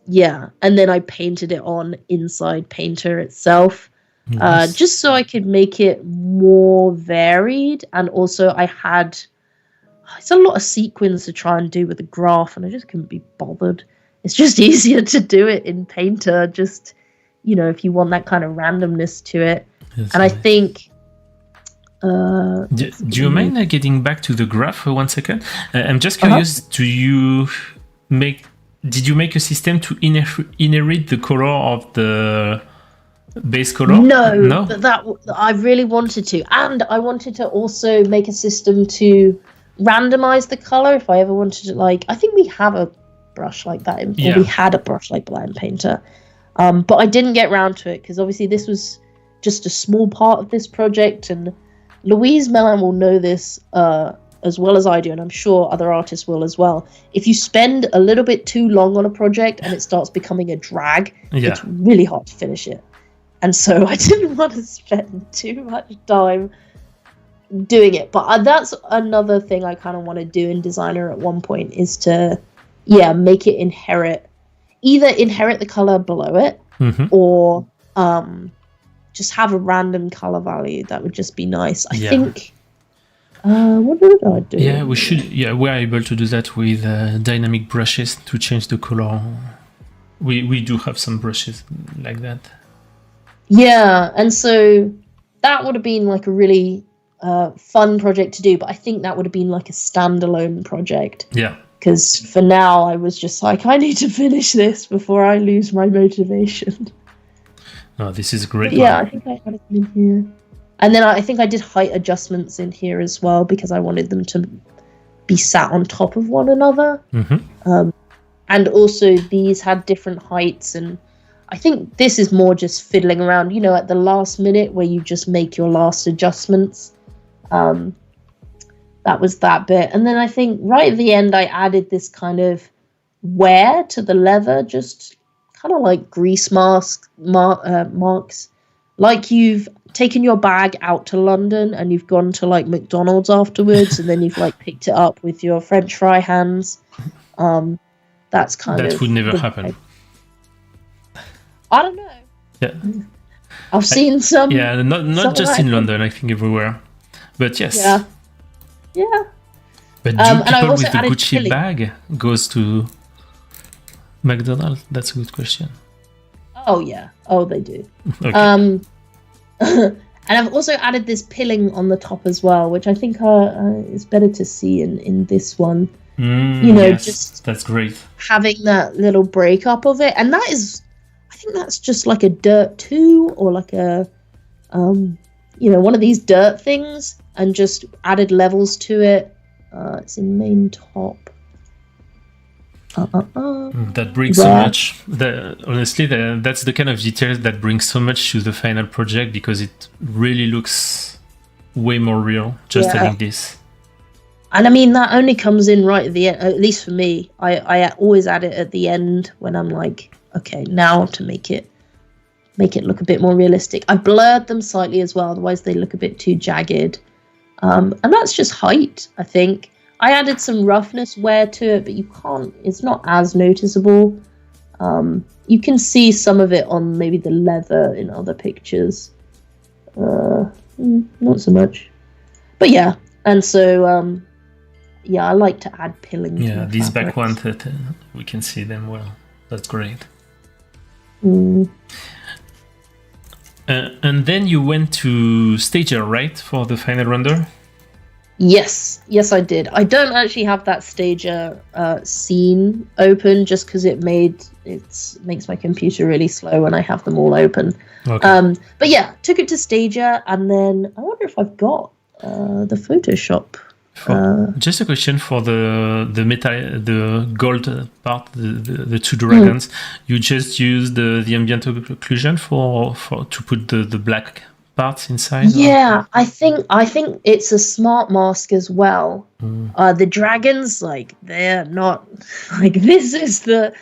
Speaker 4: Yeah, and then I painted it on inside Painter itself, just so I could make it more varied. And also I had, it's a lot of sequins to try and do with the graph, and I just couldn't be bothered. It's just easier to do it in Painter, just, you know, if you want that kind of randomness to it.
Speaker 1: That's
Speaker 4: and
Speaker 1: nice.
Speaker 4: I think...
Speaker 1: do you mind getting back to the graph for 1 second? I'm just curious, did you make a system to inherit the color of the base color?
Speaker 4: No, but that I really wanted to. And I wanted to also make a system to randomize the color if I ever wanted to, like, I think we have a brush like that, or we had a brush like that in Painter. But I didn't get around to it because obviously this was just a small part of this project, and Louise Mellon will know this as well as I do, and I'm sure other artists will as well. If you spend a little bit too long on a project and it starts becoming a drag, it's really hard to finish it. And so I didn't want to spend too much time doing it. But that's another thing I kind of want to do in Designer at one point, is to, make it either inherit the color below it, or just have a random color value. That would just be nice. I think... what did I do?
Speaker 1: Yeah, we should. Yeah, we're able to do that with dynamic brushes to change the color. We do have some brushes like that.
Speaker 4: Yeah, and so that would have been like a really fun project to do, but I think that would have been like a standalone project.
Speaker 1: Yeah.
Speaker 4: Because for now, I was just like, I need to finish this before I lose my motivation.
Speaker 1: Oh, this is great.
Speaker 4: Yeah, I think I had it in here. And then I think I did height adjustments in here as well, because I wanted them to be sat on top of one another. And also these had different heights. And I think this is more just fiddling around, you know, at the last minute where you just make your last adjustments. That was that bit. And then I think right at the end, I added this kind of wear to the leather, just kind of like grease marks, like you've taken your bag out to London and you've gone to like McDonald's afterwards, and then you've like picked it up with your French fry hands. That's kind of...
Speaker 1: That would never happen.
Speaker 4: I don't know.
Speaker 1: Yeah.
Speaker 4: I've seen some...
Speaker 1: Yeah, not just in London, I think everywhere. But yes.
Speaker 4: Yeah.
Speaker 1: But do people with the Gucci bag goes to McDonald's? That's a good question.
Speaker 4: Oh, yeah. Oh, they do.
Speaker 1: Okay.
Speaker 4: And I've also added this pilling on the top as well, which I think is better to see in this one. You know, just
Speaker 1: that's great.
Speaker 4: Having that little breakup of it, and that is, I think that's just like a dirt 2 or like a, one of these dirt things, and just added levels to it. It's in main top.
Speaker 1: That brings so much. Honestly, that's the kind of details that brings so much to the final project because it really looks way more real just having this.
Speaker 4: And I mean, that only comes in right at the end, at least for me. I always add it at the end when I'm like, okay, now to make it look a bit more realistic. I blurred them slightly as well, otherwise they look a bit too jagged. And that's just height, I think. I added some roughness wear to it, but it's not as noticeable. You can see some of it on maybe the leather in other pictures. Not so much. But yeah, and so, I like to add pilling.
Speaker 1: Yeah, these back ones, that we can see them well. That's great. And then you went to Stager, right, for the final render?
Speaker 4: Yes, I did. I don't actually have that Stager scene open just because it makes my computer really slow when I have them all open. Okay. But yeah, took it to Stager, and then I wonder if I've got the Photoshop.
Speaker 1: Just a question for the gold part, the two dragons. You just use the ambient occlusion to put the black parts inside?
Speaker 4: Yeah, I think it's a smart mask as well. The dragons, like, they're not like, this is the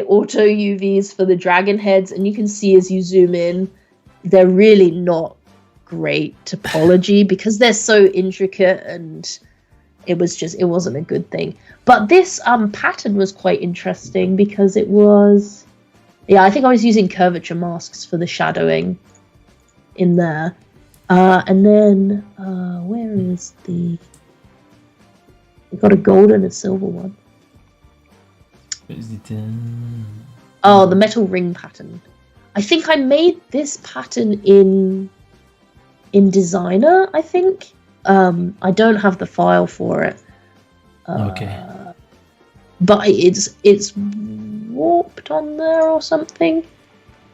Speaker 4: auto UVs for the dragon heads, and you can see as you zoom in, they're really not great topology because they're so intricate, and it wasn't a good thing. But this pattern was quite interesting because it was, I think I was using curvature masks for the shadowing in there, and then where is we got a gold and a silver one.
Speaker 1: Is it
Speaker 4: the metal ring pattern. I think I made this pattern in Designer, I think. I don't have the file for it.
Speaker 1: Okay.
Speaker 4: But it's warped on there or something.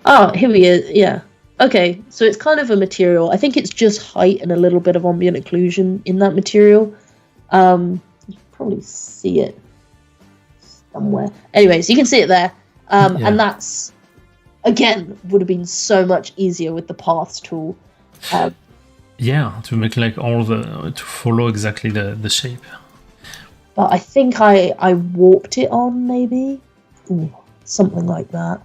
Speaker 4: Oh, here we are. Yeah. Okay, so it's kind of a material. I think it's just height and a little bit of ambient occlusion in that material. You can probably see it somewhere. Anyways, you can see it there. And that's, again, would have been so much easier with the paths tool.
Speaker 1: To make like to follow exactly the shape.
Speaker 4: But I think I warped it on, maybe. Something like that.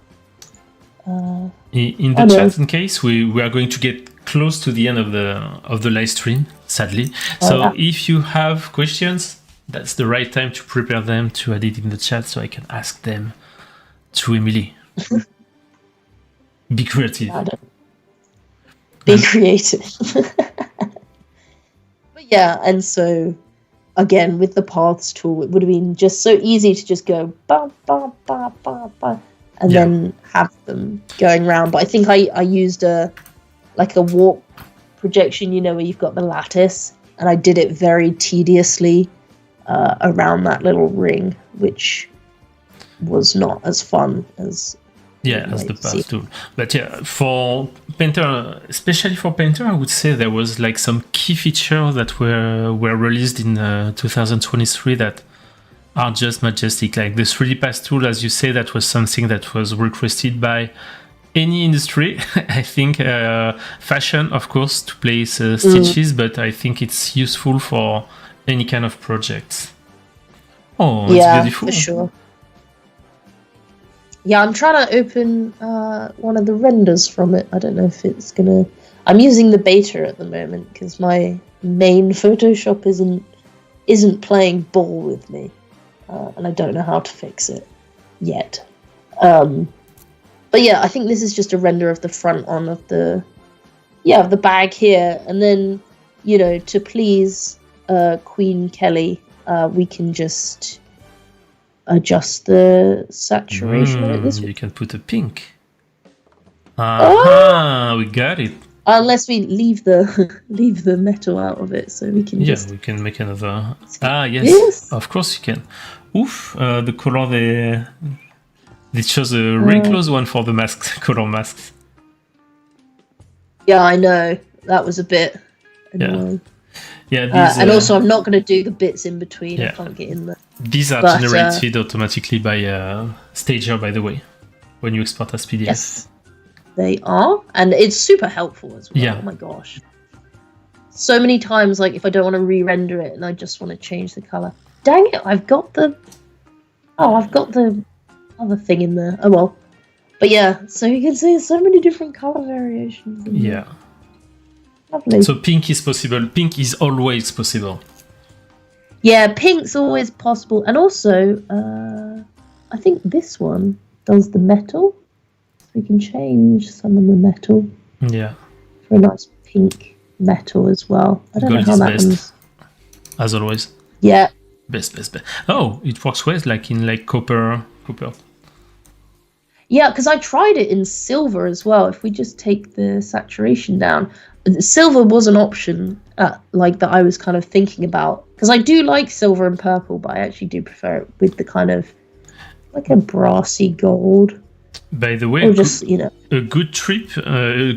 Speaker 1: In the chat, in case we are going to get close to the end of the live stream, sadly. So if you have questions, that's the right time to prepare them, to add it in the chat so I can ask them to Emily. Be creative.
Speaker 4: Be creative. But yeah, and so again with the paths tool, it would have been just so easy to just go ba ba ba ba ba, and then have them going around. But I think I used a warp projection, where you've got the lattice, and I did it very tediously around that little ring, which was not as fun as
Speaker 1: as the path tool. But for Painter, especially for Painter, I would say there was like some key features that were released in 2023 that are just majestic. Like the 3D path tool, as you say, that was something that was requested by any industry. I think fashion, of course, to place stitches, but I think it's useful for any kind of project. Oh, it's beautiful.
Speaker 4: For sure. Yeah, I'm trying to open one of the renders from it. I don't know if it's gonna. I'm using the beta at the moment because my main Photoshop isn't playing ball with me, and I don't know how to fix it yet. But yeah, I think this is just a render of the front on of the bag here, and then to please Queen Kelly, we can just adjust the saturation of it this way.
Speaker 1: You can put a pink. We got it.
Speaker 4: Unless we leave the metal out of it, so we can
Speaker 1: we can make another. Yes, of course you can. The color they chose a really close one for the masks, color masks.
Speaker 4: Yeah, I know, that was a bit annoying.
Speaker 1: Yeah, these,
Speaker 4: and also I'm not going to do the bits in between.
Speaker 1: Yeah.
Speaker 4: I can't get in there.
Speaker 1: These are generated automatically by Stager, by the way, when you export as PDF.
Speaker 4: Yes, they are, and it's super helpful as well.
Speaker 1: Yeah.
Speaker 4: Oh my gosh. So many times, like, if I don't want to re-render it and I just want to change the color. Dang it, I've got the other thing in there. Oh well. But yeah, so you can see so many different color variations.
Speaker 1: Yeah.
Speaker 4: Lovely.
Speaker 1: So pink is possible. Pink is always possible.
Speaker 4: Yeah, pink's always possible. And also, I think this one does the metal. So we can change some of the metal.
Speaker 1: Yeah.
Speaker 4: For a nice pink metal as well. I don't know how that one's...
Speaker 1: As always.
Speaker 4: Yeah.
Speaker 1: Best. Oh, it works well, like in copper.
Speaker 4: Yeah, because I tried it in silver as well. If we just take the saturation down, silver was an option, like that I was kind of thinking about. Because I do like silver and purple, but I actually do prefer it with the kind of like a brassy gold.
Speaker 1: By the way,
Speaker 4: or just
Speaker 1: a good tip, in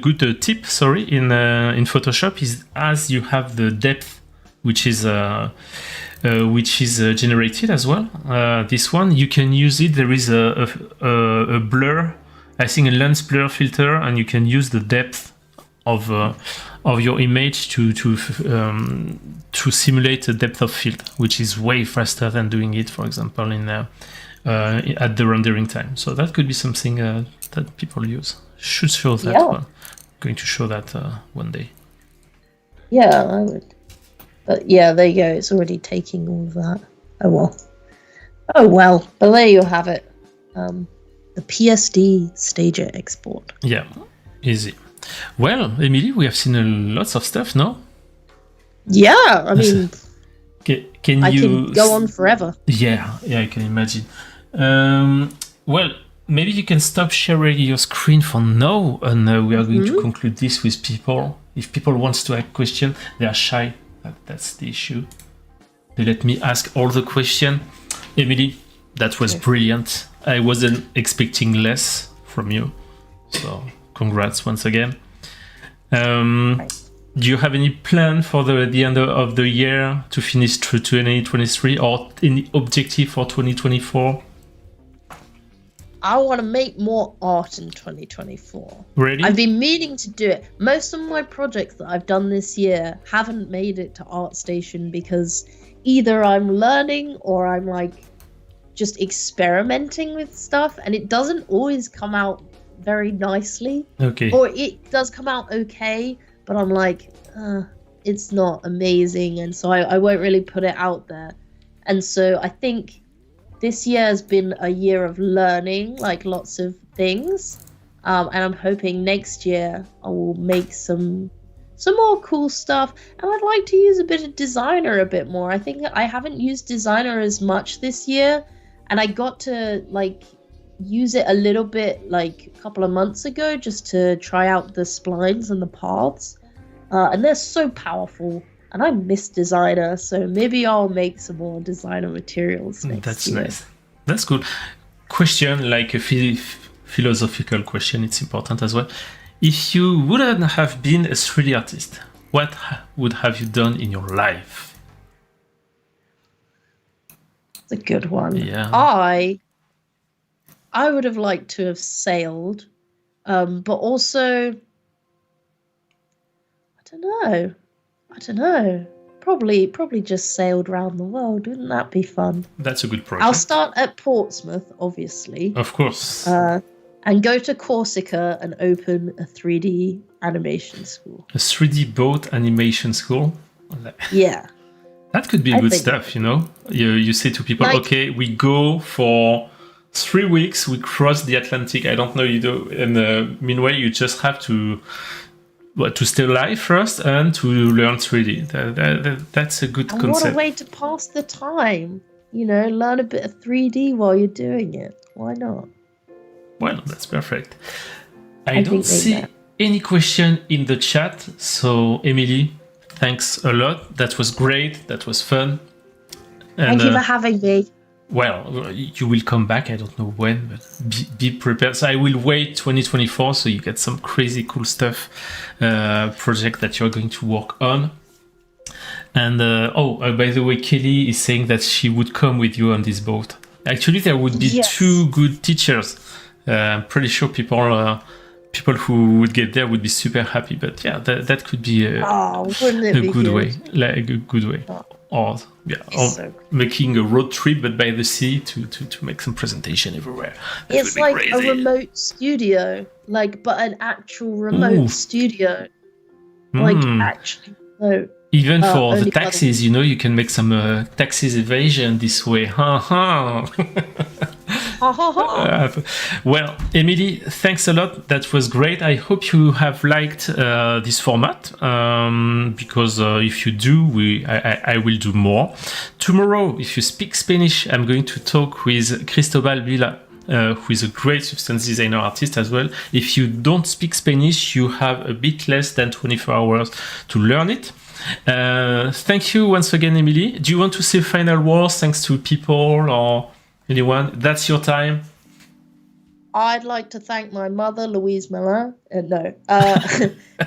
Speaker 1: Photoshop is as you have the depth, which is generated as well. This one you can use it. There is a blur, I think a lens blur filter, and you can use the depth of your image to simulate a depth of field, which is way faster than doing it, for example, in at the rendering time. So that could be something that people use. Should show that.
Speaker 4: Yeah.
Speaker 1: One. Going to show that one day.
Speaker 4: Yeah, I would. But yeah, there you go. It's already taking all of that. Oh well. But there you have it. The PSD Stager export.
Speaker 1: Yeah, easy. Well, Emily, we have seen lots of stuff, no?
Speaker 4: Yeah, I mean,
Speaker 1: can
Speaker 4: I
Speaker 1: you
Speaker 4: can go on forever.
Speaker 1: Yeah, I can imagine. Well, maybe you can stop sharing your screen for now, and we are going to conclude this with people. If people want to ask questions, they are shy. That's the issue. They let me ask all the questions. Emily, that was brilliant. I wasn't expecting less from you, so congrats once again. Do you have any plan for the end of the year to finish through 2023, or any objective for 2024?
Speaker 4: I want to make more art in 2024.
Speaker 1: Really?
Speaker 4: I've been meaning to do it. Most of my projects that I've done this year haven't made it to ArtStation because either I'm learning or I'm like just experimenting with stuff, and it doesn't always come out very nicely.
Speaker 1: Okay.
Speaker 4: Or it does come out okay, but I'm like, it's not amazing, and so I won't really put it out there. And so I think this year has been a year of learning, like lots of things, and I'm hoping next year I will make some more cool stuff. And I'd like to use a bit of designer a bit more. I think I haven't used designer as much this year, and I got to like use it a little bit like a couple of months ago just to try out the splines and the paths, and they're so powerful. And I miss designer, so maybe I'll make some more designer materials next year.
Speaker 1: Nice. That's good. Question, like a philosophical question, it's important as well. If you wouldn't have been a 3D artist, what would have you done in your life?
Speaker 4: It's a good one.
Speaker 1: Yeah.
Speaker 4: I would have liked to have sailed, but also, I don't know. Probably just sailed around the world. Wouldn't that be fun?
Speaker 1: That's a good project.
Speaker 4: I'll start at Portsmouth, obviously.
Speaker 1: Of course.
Speaker 4: And go to Corsica and open a 3D animation school.
Speaker 1: A 3D boat animation school?
Speaker 4: Yeah.
Speaker 1: That could be good stuff, you know? You say to people, okay, we go for 3 weeks, we cross the Atlantic. I don't know, you do. And meanwhile, you just have to stay alive first and to learn 3D. That's a good concept.
Speaker 4: What a way to pass the time. You know, learn a bit of 3D while you're doing it. Why not?
Speaker 1: Well, that's perfect. I don't see any question in the chat. So, Emily, thanks a lot. That was great. That was fun. And,
Speaker 4: thank you for having me.
Speaker 1: Well, you will come back. I don't know when, but be prepared. So I will wait 2024 so you get some crazy cool stuff, project that you're going to work on. And by the way, Kelly is saying that she would come with you on this boat. Actually, there would be
Speaker 4: Yes.
Speaker 1: 2 good teachers. I'm pretty sure people who would get there would be super happy. But yeah, that could be
Speaker 4: Wouldn't it
Speaker 1: a
Speaker 4: be
Speaker 1: good way, like a good way.
Speaker 4: Oh.
Speaker 1: Or
Speaker 4: So
Speaker 1: making a road trip but by the sea to make some presentation everywhere. That
Speaker 4: it's
Speaker 1: would be
Speaker 4: like
Speaker 1: crazy.
Speaker 4: a remote studio, but an actual remote
Speaker 1: Ooh.
Speaker 4: studio.
Speaker 1: Mm.
Speaker 4: Actually remote.
Speaker 1: Even for
Speaker 4: only
Speaker 1: the taxes, you can make some taxes evasion this way. Ha ha.
Speaker 4: Ha ha ha.
Speaker 1: Well, Emily, thanks a lot. That was great. I hope you have liked this format, because if you do, I will do more. Tomorrow, if you speak Spanish, I'm going to talk with Cristobal Villa, who is a great substance designer artist as well. If you don't speak Spanish, you have a bit less than 24 hours to learn it. Thank you once again, Emily. Do you want to say final words, thanks to people or anyone? That's your time.
Speaker 4: I'd like to thank my mother, Louise Mellin.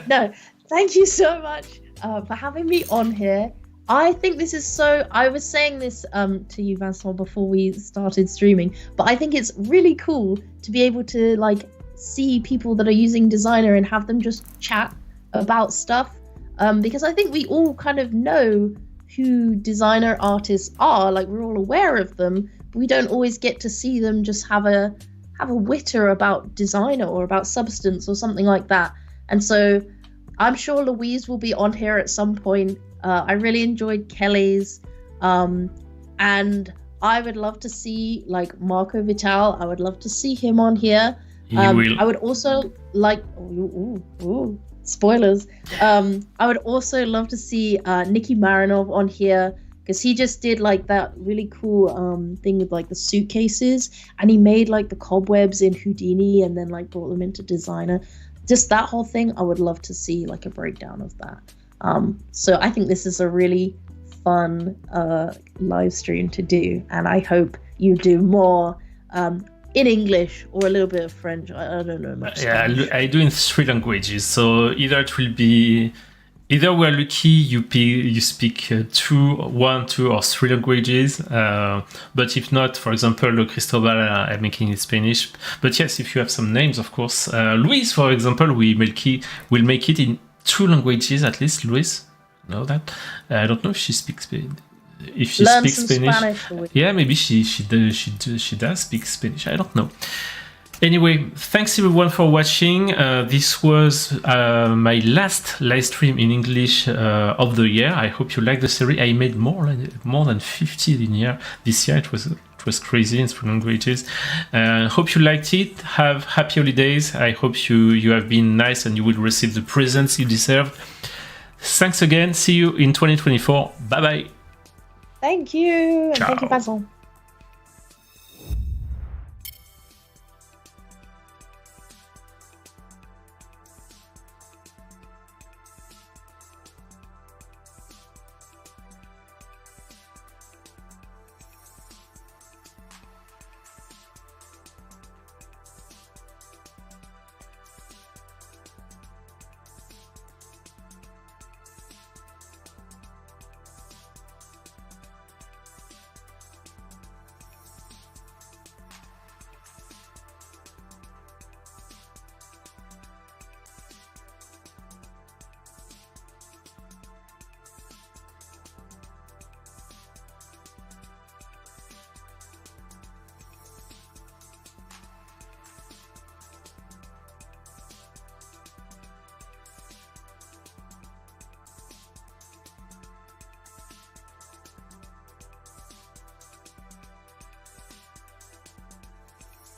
Speaker 4: No, thank you so much for having me on here. I think this is so. I was saying this to you, Vincent, before we started streaming, but I think it's really cool to be able to see people that are using designer and have them just chat about stuff. Because I think we all kind of know who designer artists are. We're all aware of them, but we don't always get to see them just have a witter about designer or about substance or something like that. And so I'm sure Louise will be on here at some point. I really enjoyed Kelly's, and I would love to see Marco Vital. I would love to see him on here. I would also spoilers. I would also love to see Nicky Marinov on here, because he just did that really cool thing with the suitcases, and he made the cobwebs in Houdini and then brought them into designer. Just that whole thing, I would love to see a breakdown of that. So I think this is a really fun live stream to do, and I hope you do more in English or a little bit of French. I don't know much.
Speaker 1: Yeah, I do in 3 languages, so either we're lucky you speak 1, 2, or 3 languages, but if not, for example, Cristobal, I'm making in Spanish. But yes, if you have some names, of course. Luis, for example, will make it in 2 languages at least. Luis, know that? I don't know if she speaks Spanish. If she
Speaker 4: Learn
Speaker 1: speaks
Speaker 4: some
Speaker 1: Spanish,
Speaker 4: Spanish.
Speaker 1: yeah, maybe she does speak Spanish. I don't know. Anyway, thanks everyone for watching. This was my last live stream in English of the year. I hope you liked the series. I made more than 50 in year this year. It was crazy in 3 languages. Hope you liked it. Have happy holidays. I hope you have been nice and you will receive the presents you deserve. Thanks again. See you in 2024. Bye bye.
Speaker 4: Thank you. And
Speaker 1: Ciao.
Speaker 4: thank you, Basil.